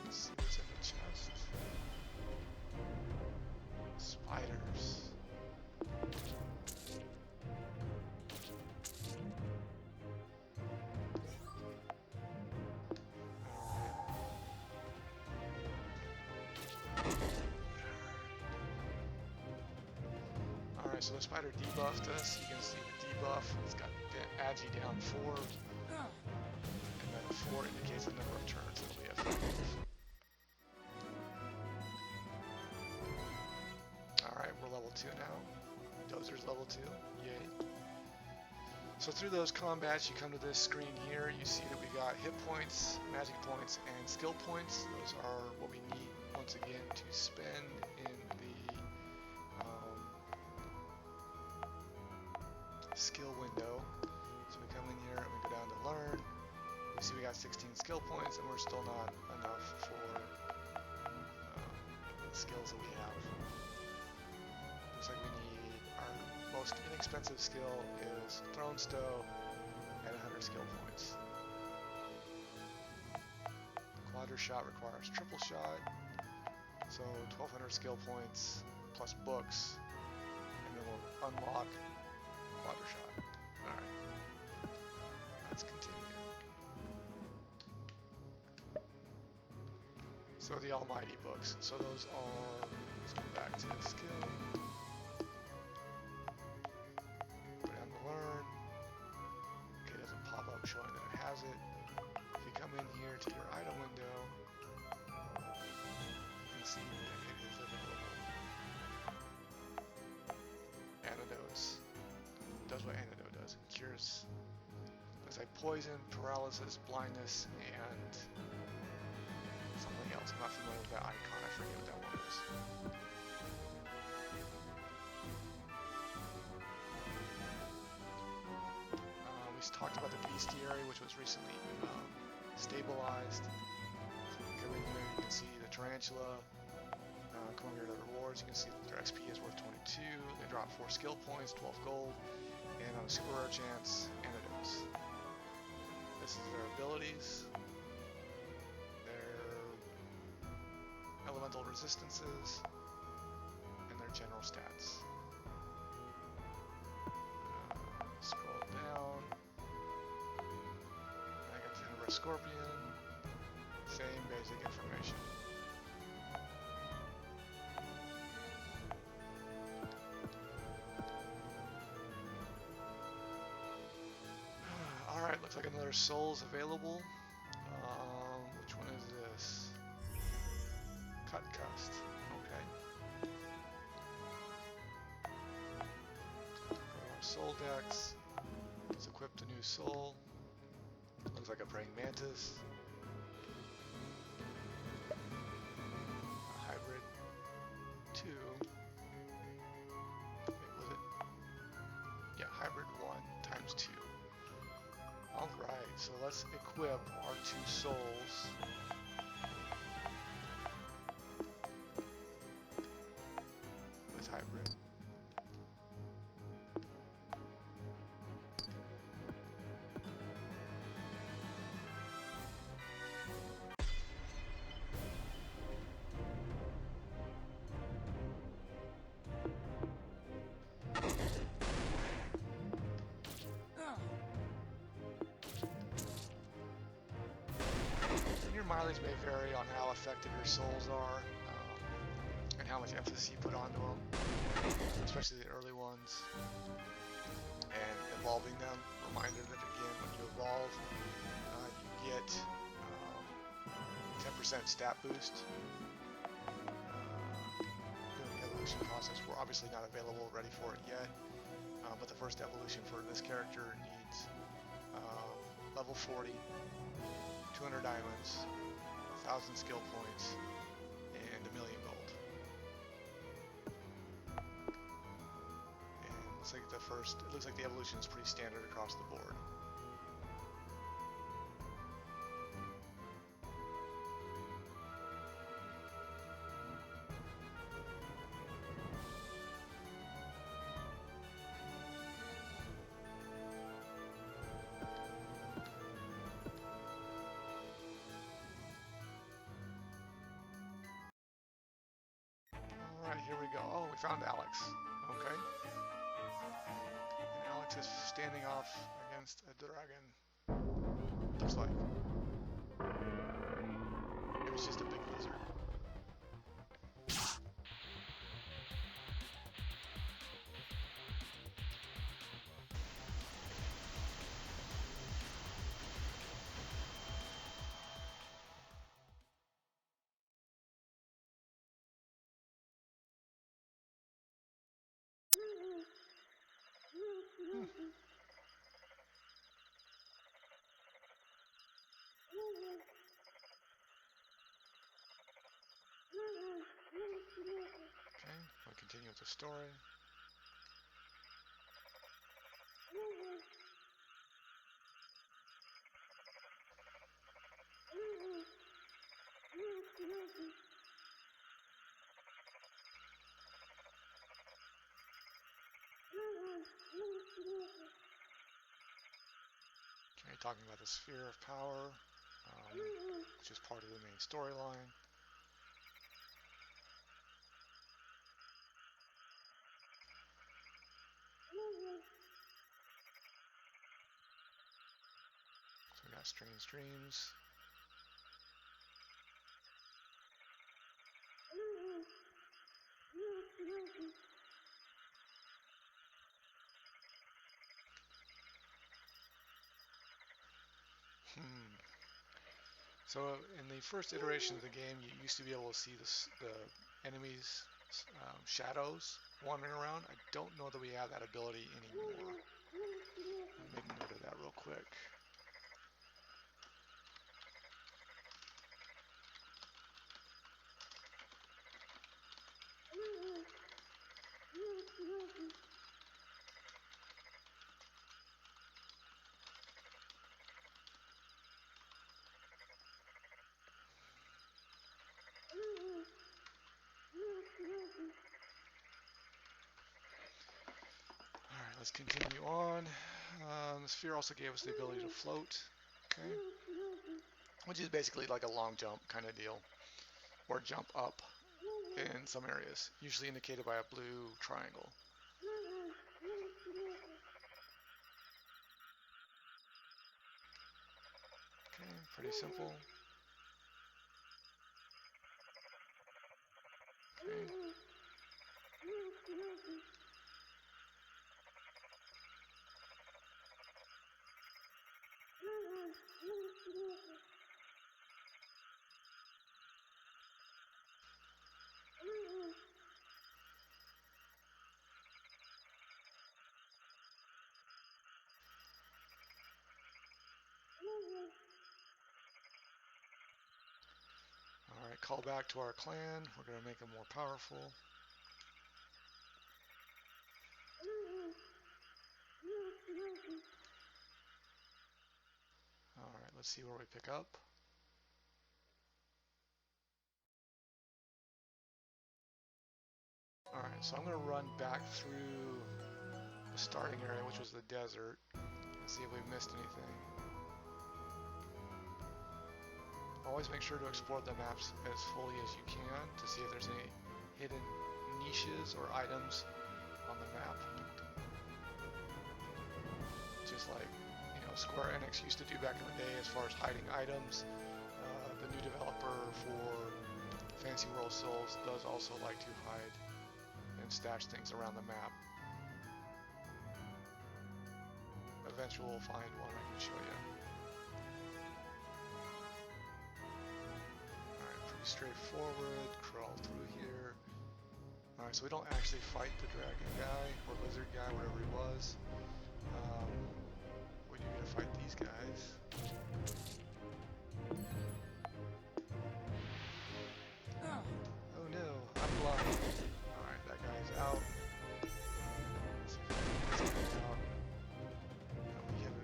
Let's see what's in the chest. Spiders. So the spider debuffed us. You can see the debuff. It's got agi down 4, and then a 4 indicates the number of turns it'll be effective. Alright, we're level 2 now. Dozer's level 2. Yay. So through those combats, you come to this screen here. You see that we got hit points, magic points, and skill points. Those are what we need, once again, to spend in skill window. So we come in here and we go down to learn. We see we got 16 skill points and we're still not enough for the skills that we have. Looks like we need our most inexpensive skill is Thrown Stow at 100 skill points. Quadra Shot requires triple shot, so 1200 skill points plus books, and then we'll unlock Quadra Shot. Alright. Let's continue. So the Almighty books. So those are, let's go back to the skill. Go down to learn. Okay, it doesn't pop up showing that it has it. If you come in here to your item window, you can see that it is available. Antidotes. Does what antidote does. It cures, looks like poison, paralysis, blindness, and something else. I'm not familiar with that icon. I forget what that one is. was recently stabilized. So you come in here, you can see the tarantula. Come over here to the rewards, you can see that their XP is worth 22. They drop 4 skill points, 12 gold, and on a super rare chance, antidotes. This is their abilities, their elemental resistances, and their general stats. Scroll down. I got the Universe Scorpion. Same basic information. Alright, looks like another soul's available. Which one is this? Cut Cust. Okay. Go to our soul decks. Let's equip the new soul. Looks like a praying mantis. A hybrid 2. Wait, was it? Yeah, hybrid 1 times 2. Alright, so let's equip our 2 souls. With hybrid. Your mileage may vary on how effective your souls are, and how much emphasis you put onto them, especially the early ones, and evolving them. Reminder that again, when you evolve, you get 10% stat boost during the evolution process. We're obviously not available, ready for it yet, but the first evolution for this character needs level 40, 200 diamonds, 1,000 skill points, and 1,000,000 gold. And it looks like the evolution is pretty standard across the board. Alright, here we go. Oh, we found Alex. Okay. And Alex is standing off against a dragon. Looks like. It was just a big lizard. Okay, we'll continue with the story. Okay, talking about the sphere of power, which is part of the main storyline. So we got strange dreams. So in the first iteration of the game, you used to be able to see the enemies' shadows wandering around. I don't know that we have that ability anymore. Let me make note of that real quick. let's continue on. The sphere also gave us the ability to float, okay, which is basically like a long jump kind of deal, or jump up in some areas, usually indicated by a blue triangle. Okay, pretty simple. Okay. Alright, call back to our clan. We're going to make them more powerful. Alright, let's see where we pick up. Alright, so I'm going to run back through the starting area, which was the desert, and see if we missed anything. Always make sure to explore the maps as fully as you can to see if there's any hidden niches or items on the map. Just like, you know, Square Enix used to do back in the day as far as hiding items. The new developer for Fantasy World Souls does also like to hide and stash things around the map. Eventually we'll find one I can show you. Straightforward, crawl through here. Alright, so we don't actually fight the dragon guy or lizard guy, whatever he was. We're going to fight these guys. Oh no, I'm blind. Alright, that guy's out. Let's see if this guy's out. We have a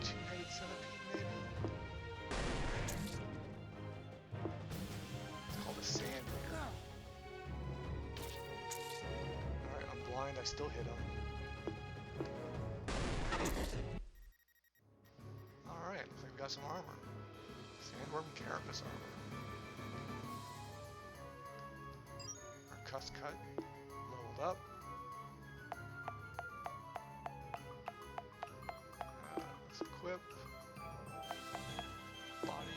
two-headed centipede, maybe? Sand here. Alright, I'm blind, I still hit him. Alright, looks like we got some armor. Sandworm carapace armor. Our cuss cut leveled up. Let's equip. Body.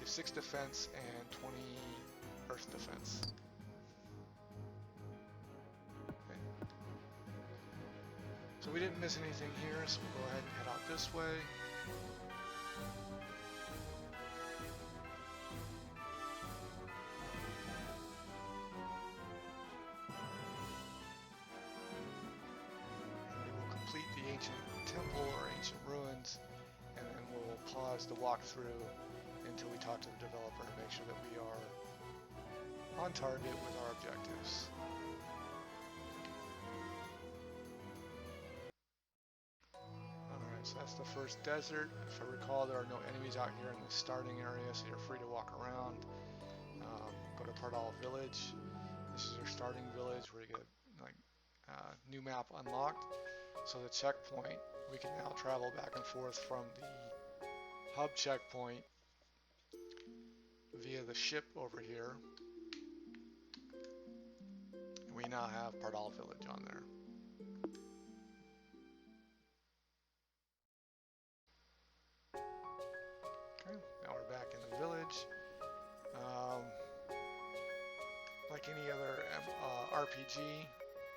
6 defense and 20 earth defense. Okay. So we didn't miss anything here, so we'll go ahead and head out this way. And we will complete the ancient temple or ancient ruins, and then we'll pause the walkthrough until we talk to the developer and make sure that we are on target with our objectives. Alright, so that's the first desert. If I recall, there are no enemies out here in the starting area, so you're free to walk around. Go to Pardal Village. This is our starting village where you get like new map unlocked. So the checkpoint, we can now travel back and forth from the hub checkpoint via the ship over here. We now have Pardal Village on there. Okay, now we're back in the village. Like any other RPG,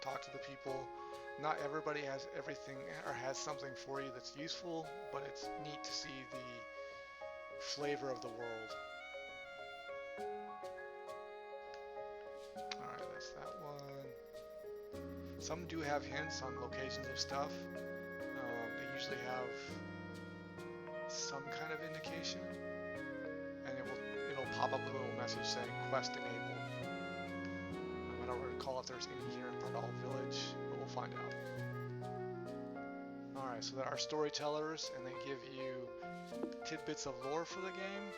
talk to the people. Not everybody has everything or has something for you that's useful, but it's neat to see the flavor of the world. Alright, that's that one. Some do have hints on locations of stuff. They usually have some kind of indication, and it'll pop up a little message saying quest enabled. I don't recall if there's any here in Pardal Village, but we'll find out. Alright, so there are storytellers, and they give you tidbits of lore for the game.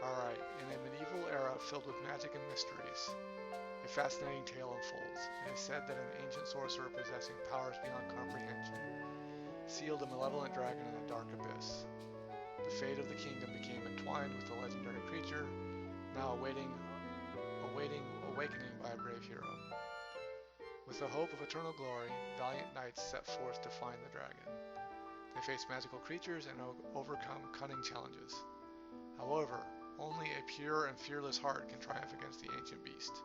Alright, in a medieval era filled with magic and mysteries, a A fascinating tale unfolds. It is said that an ancient sorcerer possessing powers beyond comprehension sealed a malevolent dragon in a dark abyss. The fate of the kingdom became entwined with the legendary creature, now awaiting awakening by a brave hero. With the hope of eternal glory, valiant knights set forth to find the dragon. They face magical creatures and overcome cunning challenges. However, only a pure and fearless heart can triumph against the ancient beast.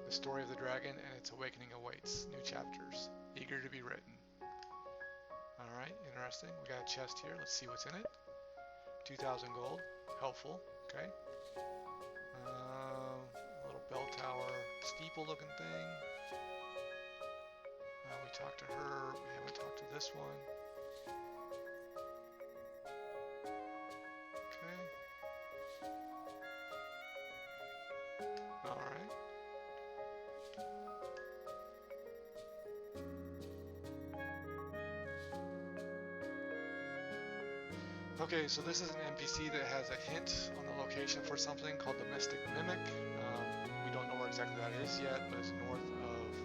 The story of the dragon and its awakening awaits new chapters, eager to be written. Alright, interesting. We got a chest here. Let's see what's in it. 2,000 gold. Helpful. Okay. Little bell tower, steeple looking thing. We talked to her. We haven't talked to this one. Okay. Alright. Okay, so this is an NPC that has a hint on the location for something called the Mystic Mimic. We don't know where exactly that is yet, but it's north of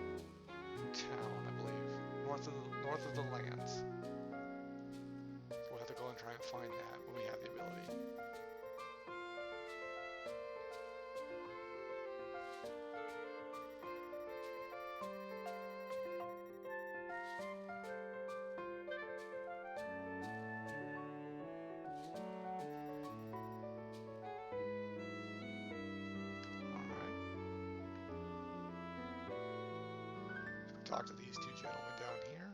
town, I believe. North of the lands. We'll have to go and try and find that when we have the ability. Talk to these two gentlemen down here.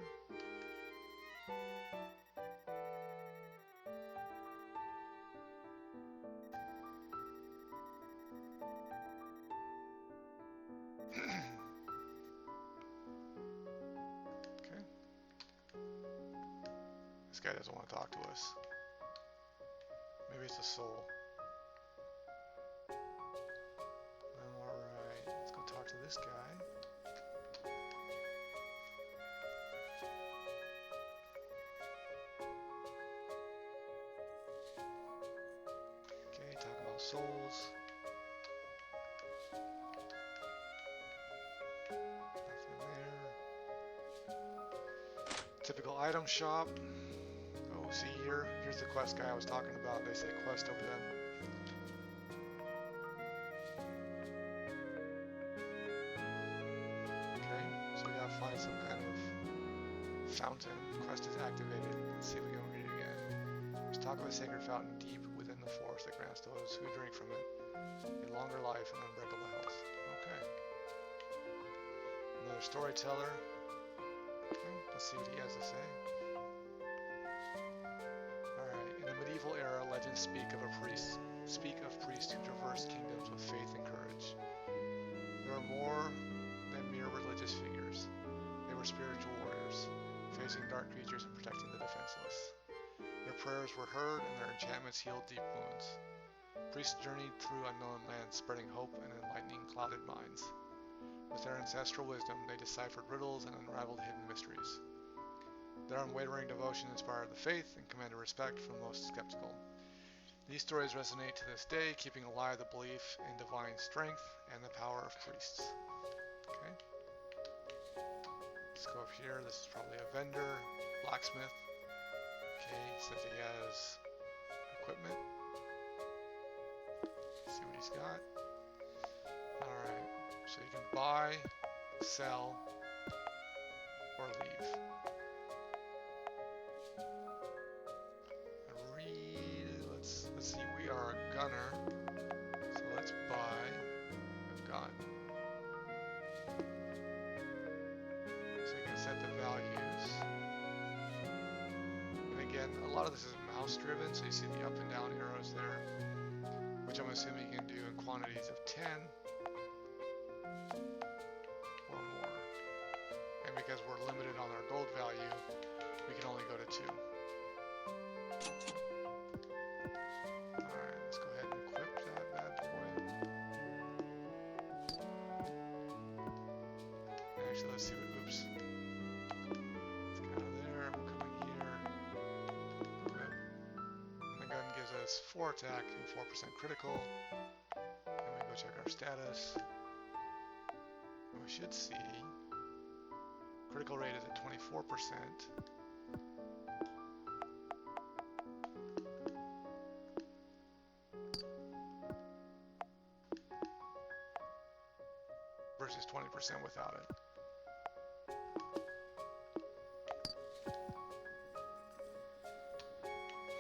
Okay. This guy doesn't want to talk to us. Maybe it's a soul. Alright, let's go talk to this guy. Souls. Nothing there. Typical item shop. Oh, see here. Here's the quest guy I was talking about. They say quest over them. Okay, so we gotta find some kind of fountain. Quest is activated. Let's see if we can read it again. There's talk of a sacred fountain deep within the forest that grants those who drink from it a longer life and unbreakable health. Okay. Another storyteller. Okay, let's see what he has to say. Alright, in the medieval era, legends speak of priests who traversed kingdoms with faith and courage. There are more than mere religious figures. They were spiritual warriors, facing dark creatures and protecting the defenseless. Their prayers were heard and their enchantments healed deep wounds. Priests journeyed through unknown lands, spreading hope and enlightening clouded minds. With their ancestral wisdom, they deciphered riddles and unraveled hidden mysteries. Their unwavering devotion inspired the faith and commanded respect from the most skeptical. These stories resonate to this day, keeping alive the belief in divine strength and the power of priests. Okay. Let's go up here. This is probably a vendor, blacksmith. Okay, says he has equipment. Let's see what he's got. Alright, so you can buy, sell, or leave. Let's see, we are a gunner, so let's buy a gun. So you can set the values. And again, a lot of this is mouse driven, so you see the up and down arrows there, which I'm assuming you can do in quantities of 10 or more. And because we're limited on our gold value, we can only go to 2. Alright, let's go ahead and equip that bad boy. Actually, let's see what, oops. Let's get out of there, we'll come in here. Equip. And the gun gives us 4 attack and 4% critical. And we go check our status. we should see critical rate is at 24%. Versus 20% without it.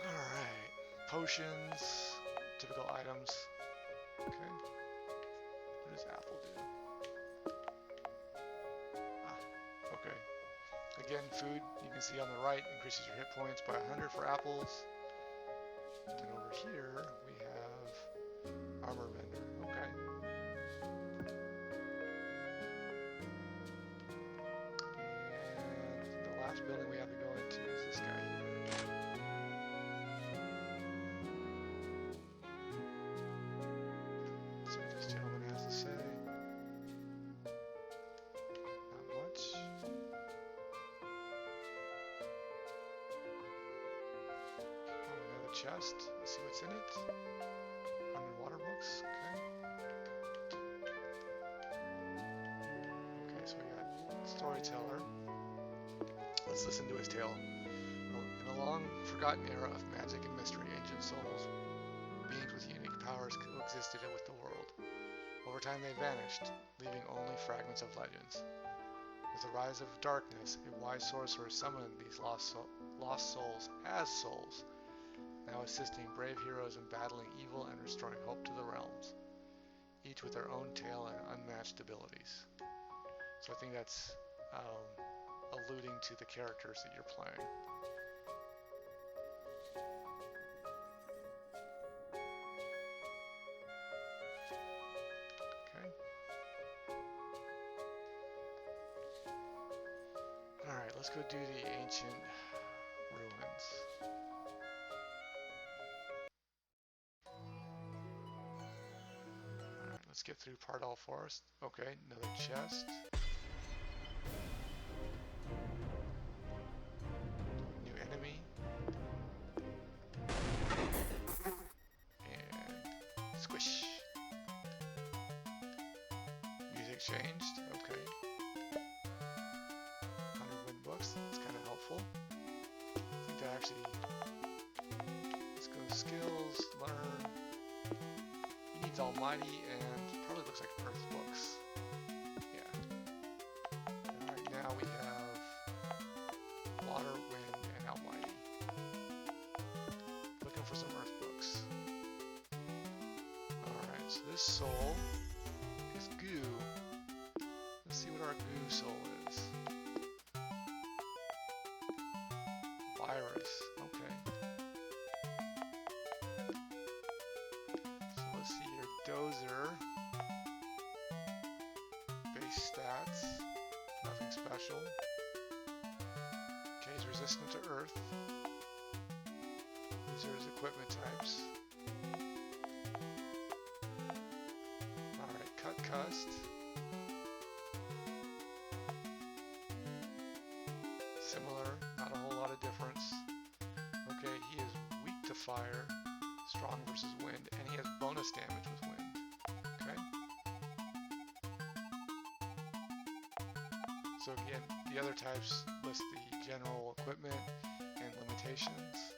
Alright, potions, typical items. Okay, what does apple do? Ah, okay. Again, food, you can see on the right, increases your hit points by 100 for apples. And over here, we have armor vendor. Okay. And the last building we have to go into is this guy here. Let's see what this gentleman has to say. Not much. Oh, another chest. Let's see what's in it. Underwater books. Okay. Okay, so we got storyteller. Let's listen to his tale. In a long forgotten era of magic and mystery, ancient souls, beings with unique powers, coexisted with the world. Over time they vanished, leaving only fragments of legends. With the rise of darkness, a wise sorcerer summoned these lost souls as souls, now assisting brave heroes in battling evil and restoring hope to the realms, each with their own tale and unmatched abilities. So I think that's alluding to the characters that you're playing. Okay. Alright, let's go do the ancient ruins. Alright, let's get through Pardal Forest. Okay, another chest. New enemy. And squish. Music changed. Okay. 100 win books. That's kind of helpful. I think that actually. Let's go skills, learn. He needs Almighty and probably looks like Earth books. Yeah. Alright, now we have Water, Wind, and Almighty. Looking for some Earth books. Alright, so this soul is goo. Let's see what our goo soul is. Virus. Okay. So let's see here. Dozer. Base stats. Nothing special. Okay, he's resistant to Earth. These are his equipment types. Alright, cut cust. Similar, not a whole lot of difference. Okay, he is weak to fire, strong versus wind, and he has bonus damage with wind. Okay. So again, the other types list the general equipment and limitations.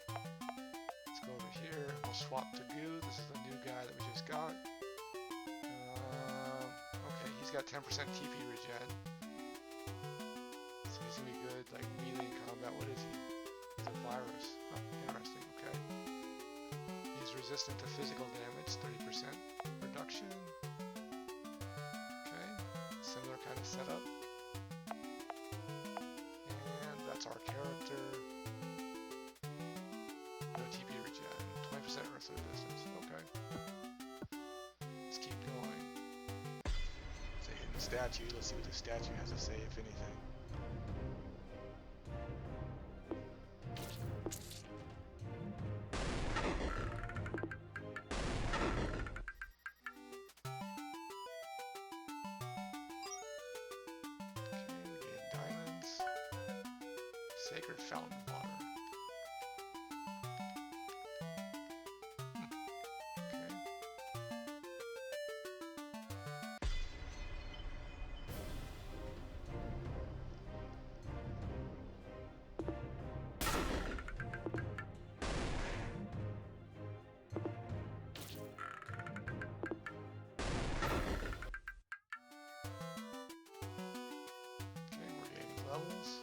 Let's go over here. We'll swap to goo. This is the new guy that we just got. Okay, he's got 10% TP regen. So he's gonna be good, like melee in combat. What is he? He's a virus. Huh, interesting. Okay. He's resistant to physical damage, 30% reduction. Okay, similar kind of setup. And that's our character. No TP regen, 20% earth resistance. Okay. Let's keep going. It's a hidden statue. Let's see what the statue has to say, if anything. Sacred fountain water. Okay. skills.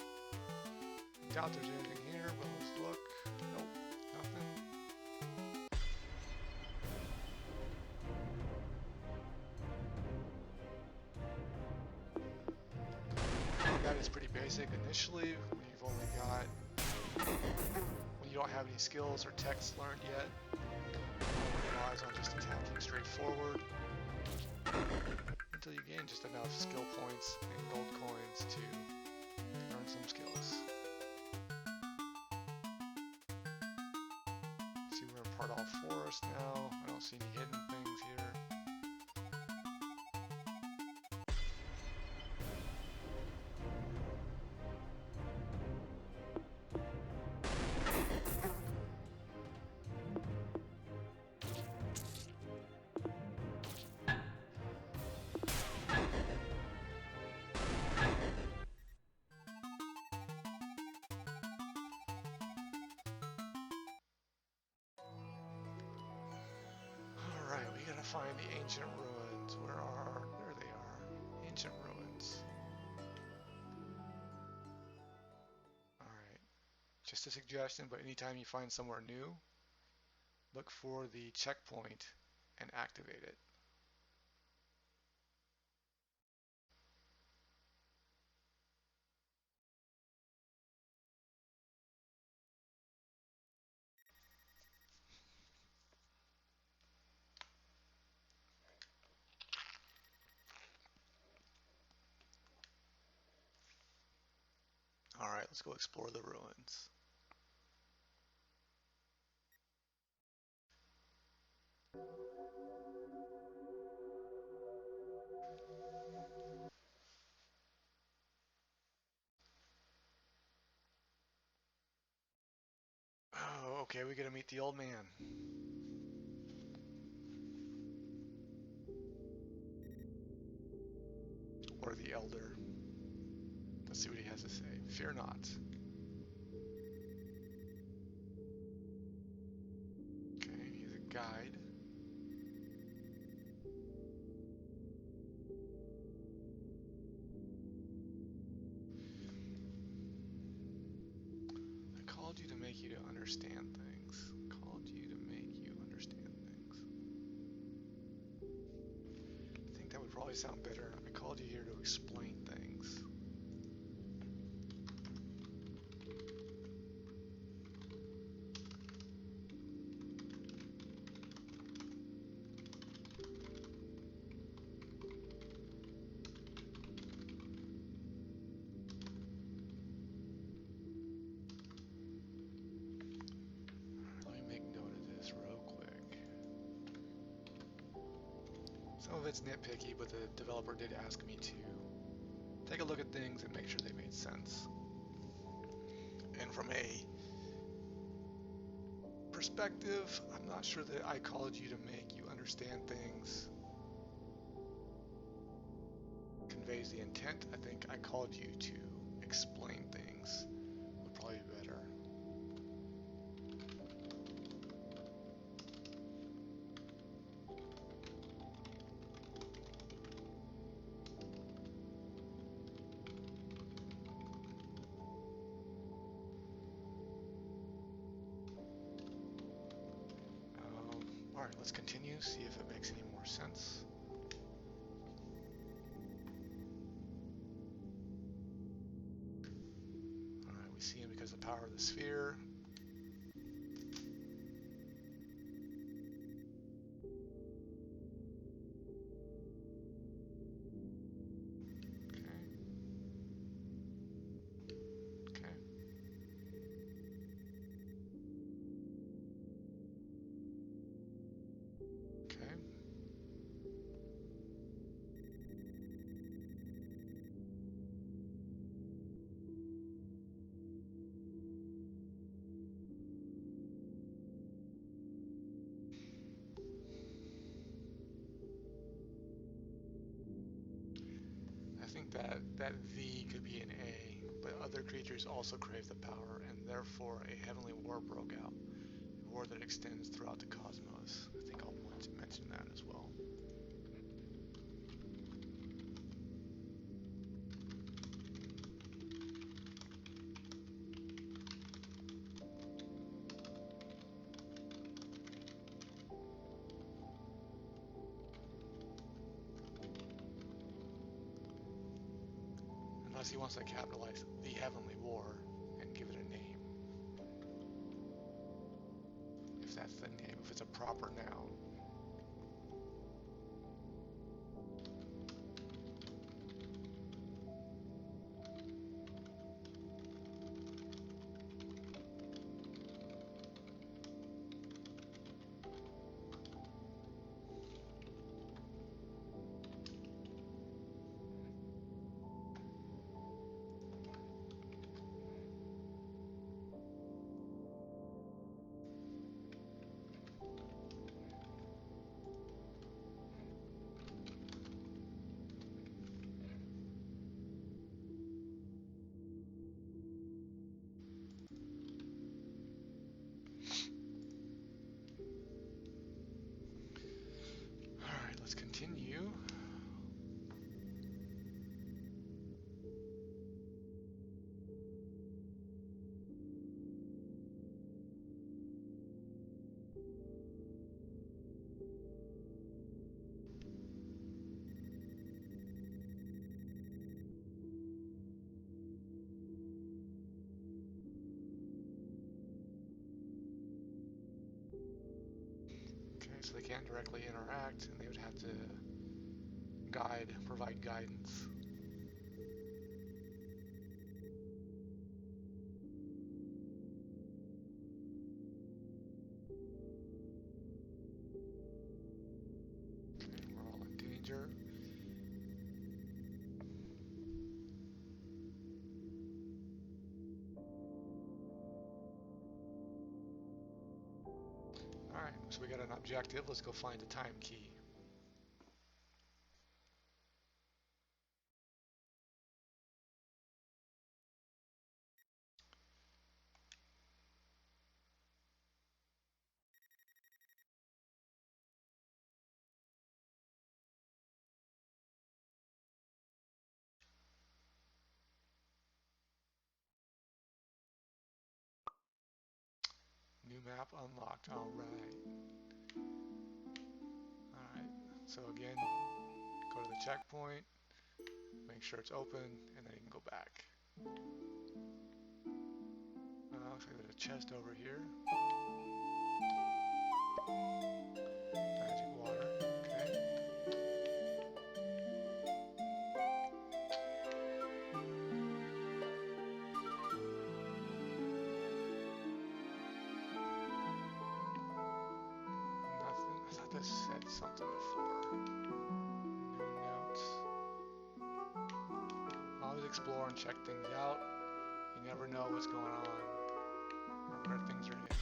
Doubt there's anything here, but let's look. Nope, nothing. That is pretty basic initially when you've only got, when you don't have any skills or texts learned yet. It relies on just attacking straight forward until you gain just enough skill points and gold coins to earn some skills. See, we're in part all forest now. I don't see any hidden things here. Alright, we gotta find the ancient ruins. There they are. Ancient ruins. Alright. Just a suggestion, but anytime you find somewhere new, look for the checkpoint and activate it. Alright, let's go explore the ruins. Oh, okay, we gotta meet the old man. Or the elder. Let's see what he has to say. Fear not. Okay, he's a guide. I called you to make you to understand things. Called you to make you understand things. I think that would probably sound better. I called you here to explain things. Some of it's nitpicky, but the developer did ask me to take a look at things and make sure they made sense. And from a perspective, I'm not sure that I called you to make you understand things conveys the intent. I think I called you to explain things would probably be better. Alright, let's continue, see if it makes any more sense. Alright, we see him because of the power of the sphere. I think that V could be an A, but other creatures also crave the power, and therefore a heavenly war broke out, a war that extends throughout the cosmos. I think I'll mention that as well. guess he wants to capitalize the Heavenly War and give it a name. If that's the name, if it's a proper noun. Let's continue. Okay, so they can't directly interact, and they would have to provide guidance. Okay, we're all in danger. Alright, so we got an objective. Let's go find the time key. New map unlocked. Alright. Alright, so again, go to the checkpoint, make sure it's open, and then you can go back. Looks like there's a chest over here. Magic water, okay. Nothing. I thought this said something before. No notes. Always explore and check things out. You never know what's going on or where things are hidden.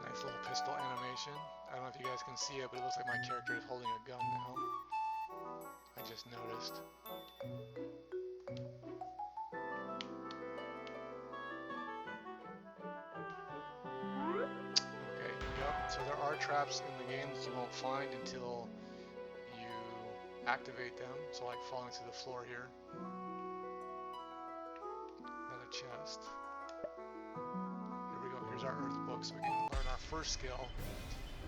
Nice little pistol animation. I don't know if you guys can see it, but it looks like my character is holding a gun now. I just noticed. Okay, yep. So there are traps in the game that you won't find until you activate them. So like falling to the floor here. Another chest. Here we go. Here's our Earth book, so we can learn our first skill.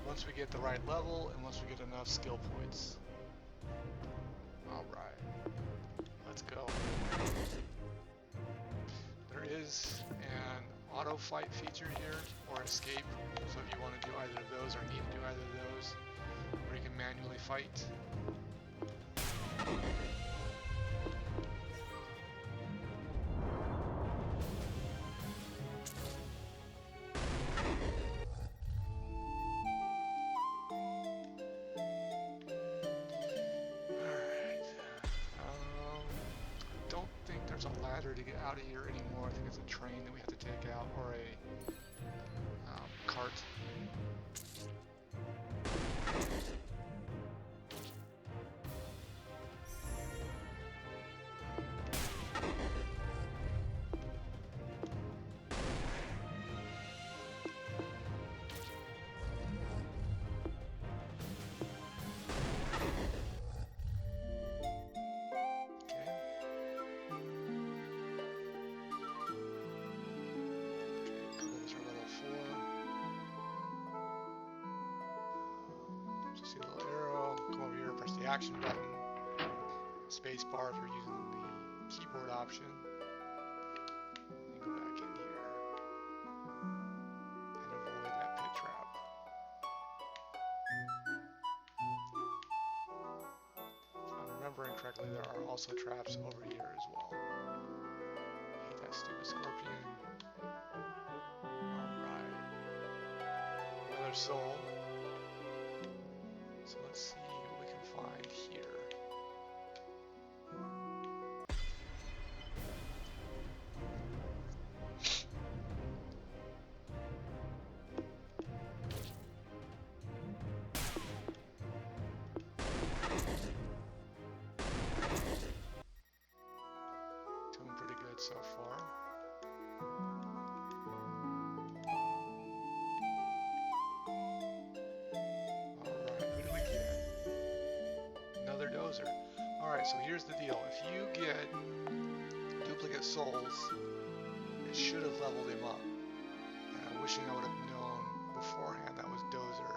Once we get the right level, and once we get enough skill points. Alright. Let's go. There is an auto fight feature here, or escape. So if you want to do either of those, or need to do either of those, or you can manually fight. There's a ladder to get out of here anymore. I think it's a train that we have to take out, or a cart. action button, space bar if you're using the keyboard option. And go back in here and avoid that pit trap. If I'm remembering correctly, there are also traps over here as well. Hate that stupid scorpion. Alright. Another soul. So let's see what we can find here. Doing pretty good so far. Another dozer. Alright, so here's the deal. If you get duplicate souls, it should have leveled him up. And I'm wishing I would have known beforehand that was dozer.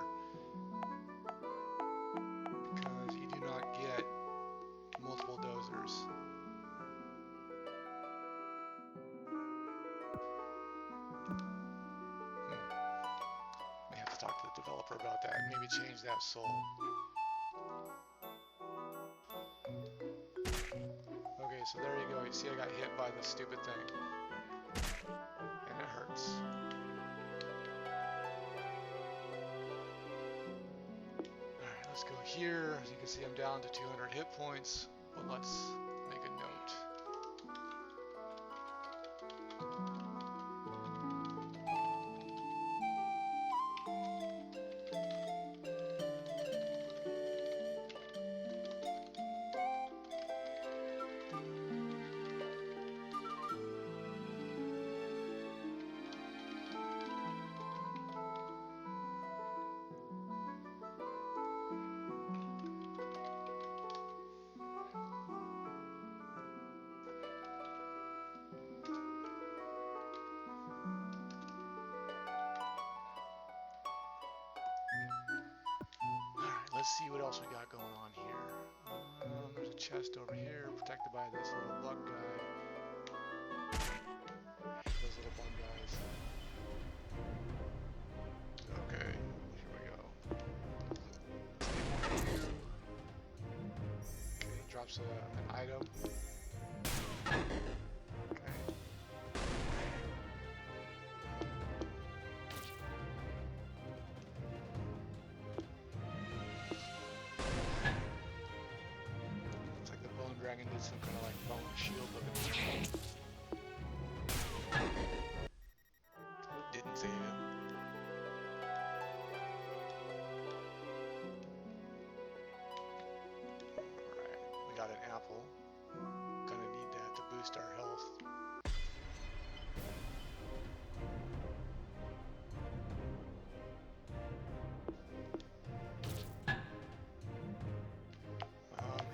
Because you do not get multiple dozers. May have to talk to the developer about that. Maybe change that soul. Okay, so there you go. You see I got hit by the stupid thing. And it hurts. Alright, let's go here. As you can see, I'm down to 200 hit points. But let's make a note. Let's see what else we got going on here. There's a chest over here, protected by this little bug guy. Those little bug guys. Okay, here we go. Okay, drops an item. Okay. Dragon did some kind of like bone shield looking thing. Didn't save him. Alright, we got an apple. Gonna need that to boost our health.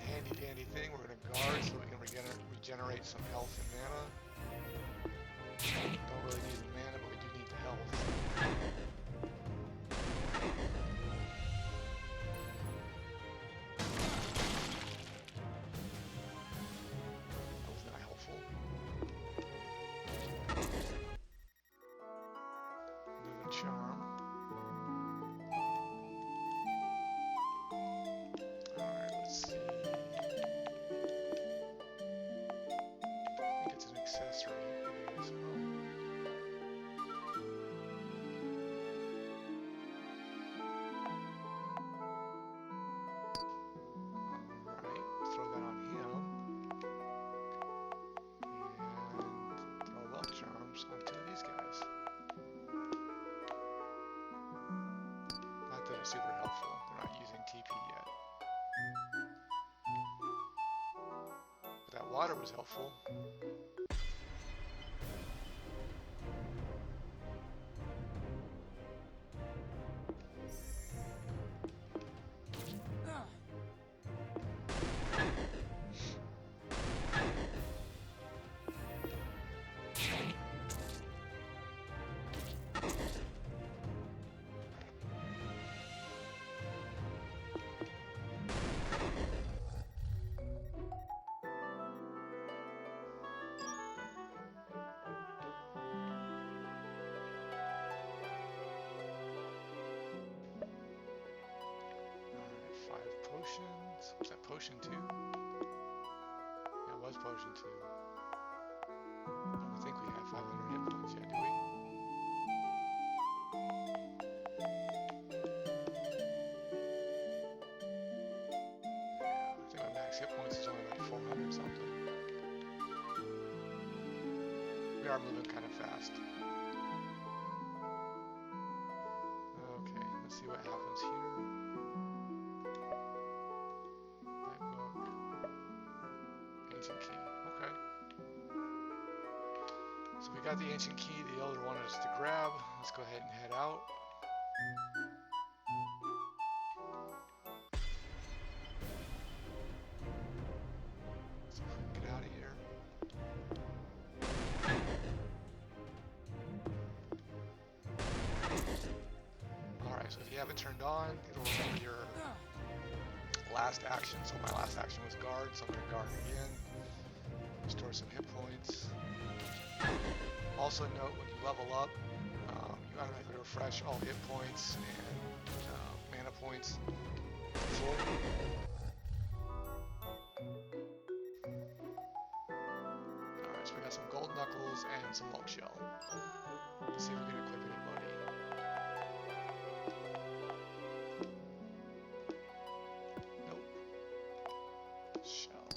Handy dandy thing, we're gonna guard so we can regenerate some health and mana. Don't really need the mana, but we do need the health. That was not helpful. Another charm. Alright, let's see. Accessory. It is. Alright, throw that on him. And throw luck charms on two of these guys. Not that it's super helpful. They're not using TP yet. But that water was helpful. potions. Was that potion 2? Yeah, it was potion 2. I don't think we have 500 hit points yet, do we? Yeah, I think my max hit points is only like 400 something. We are moving kind of fast. Okay, let's see what happens here. Light book. Ancient key. Okay. So we got the ancient key the elder wanted us to grab. Let's go ahead and head out. See if we can get out of here. Alright, so if you have it turned on, it'll remember your last action. So my last action was guard, so I'm going to guard again. Restore some hit points. Also note, when you level up, you automatically refresh all hit points and mana points full. Alright, so we got some gold knuckles and some milk shell. Let's see if we can equip anybody. Nope. Shell.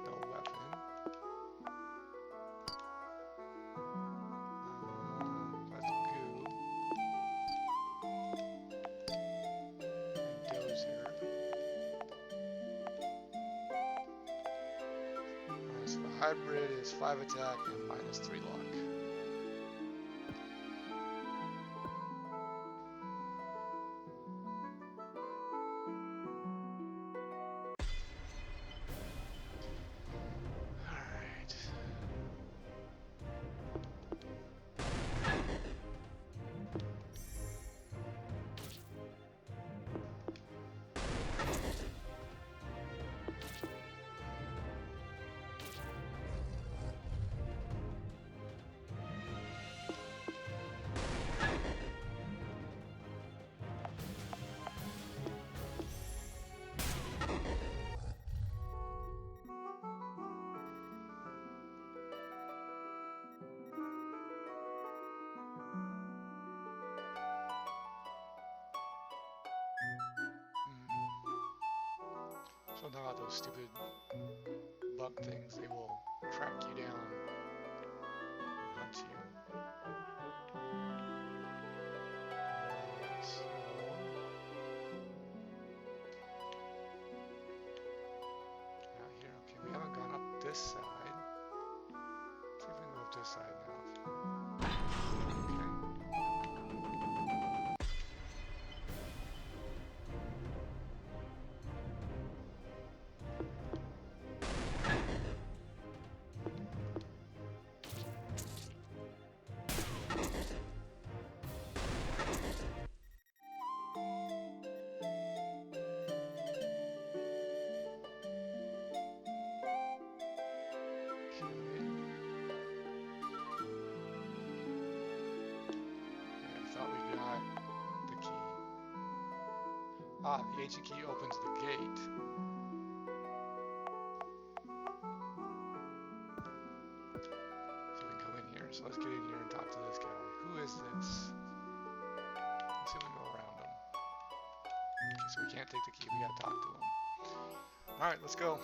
No weapon. That's goo. And dozer. Alright, so the hybrid is 5 attack and minus 3 luck. So now about those stupid bug things, they will track you down and hunt you. Alright, so out here, okay, we haven't gone up this side. Let's see if we can go up this side now. Ah, the ancient key opens the gate. So we can go in here. So let's get in here and talk to this guy. Who is this? Let's see if we can go around him. Okay, so we can't take the key. We gotta talk to him. Alright, let's go.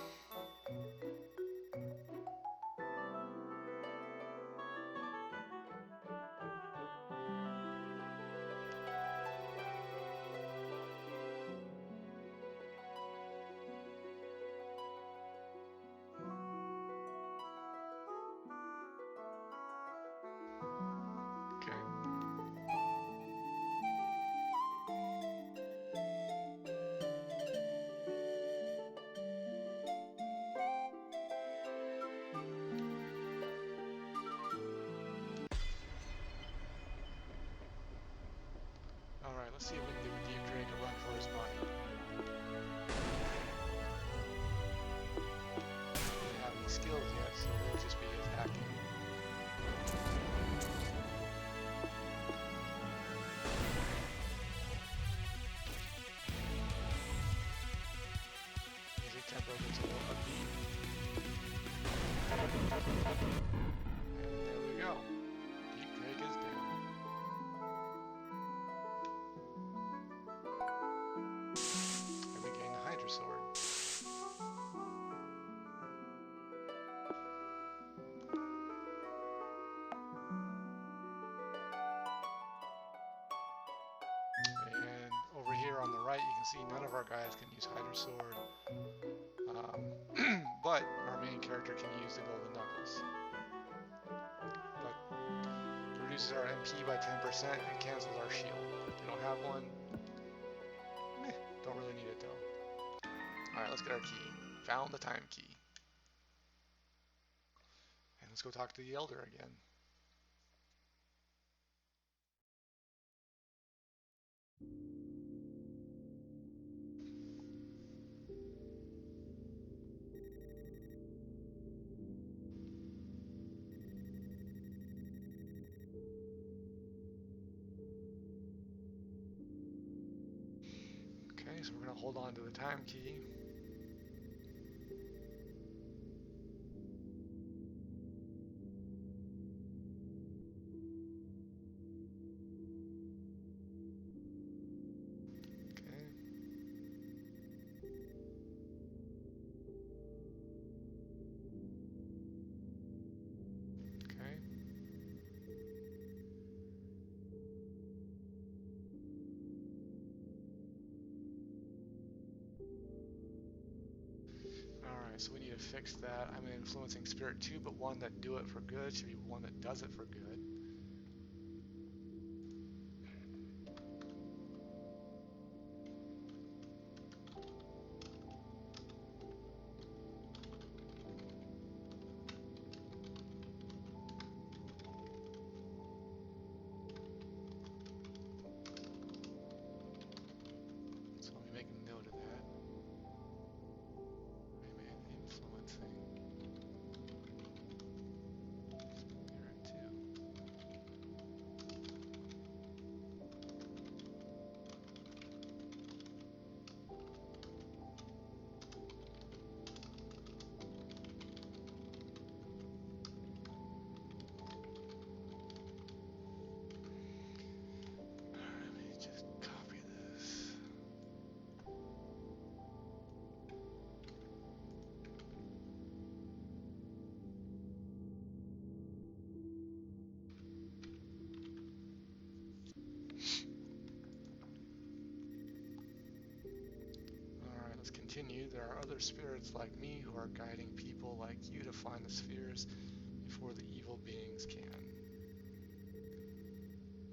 Alright, let's see if we can give a Deep Drake a run for his money. He doesn't have any skills yet, so we'll just be attacking. tempo gets a little upbeat. And there we go. Deep Drake is down. And we gain the Hydra Sword. And over here on the right, you can see none of our guys can use Hydra Sword. But our main character can use the Golden Knuckles. But it reduces our MP by 10% and cancels our shield. If we don't have one, don't really need it though. Alright, let's get our key. Found the time key. And let's go talk to the Elder again. Okay, so we're going to hold on to the time key. So we need to fix that. I'm an influencing spirit too, but one that do it for good should be one that does it for good. So let me make a note of that. Continue. There are other spirits like me who are guiding people like you to find the spheres before the evil beings can.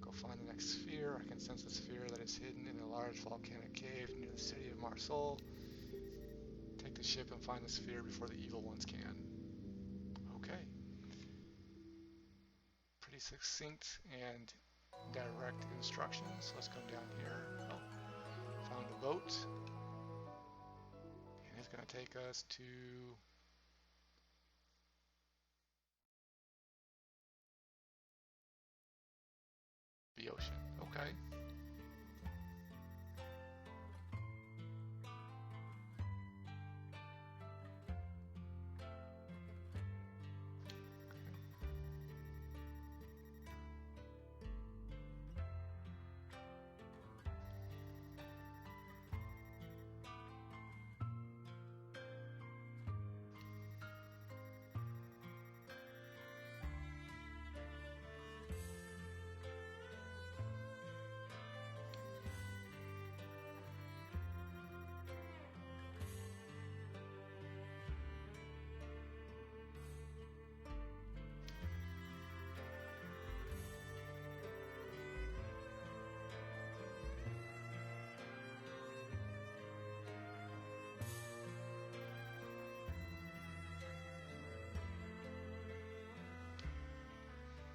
Go find the next sphere. I can sense a sphere that is hidden in a large volcanic cave near the city of Marsol. Take the ship and find the sphere before the evil ones can. Okay. Pretty succinct and direct instructions. Let's come down here. Oh, found a boat. It's going to take us to the ocean. Okay.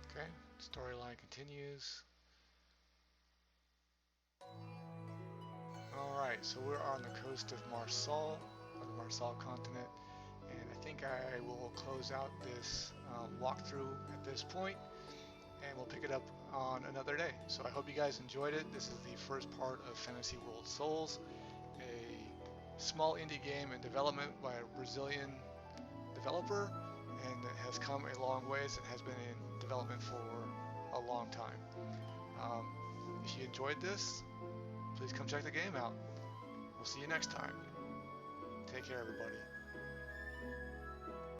Okay, storyline continues. Alright, so we're on the coast of Marsol, or the Marsol continent, and I think I will close out this walkthrough at this point, and we'll pick it up on another day. So I hope you guys enjoyed it. This is the first part of Fantasy World Souls, a small indie game in development by a Brazilian developer, and it has come a long ways and has been in development for a long time. Um, if you enjoyed this, please come check the game out. We'll see you next time. Take care, everybody.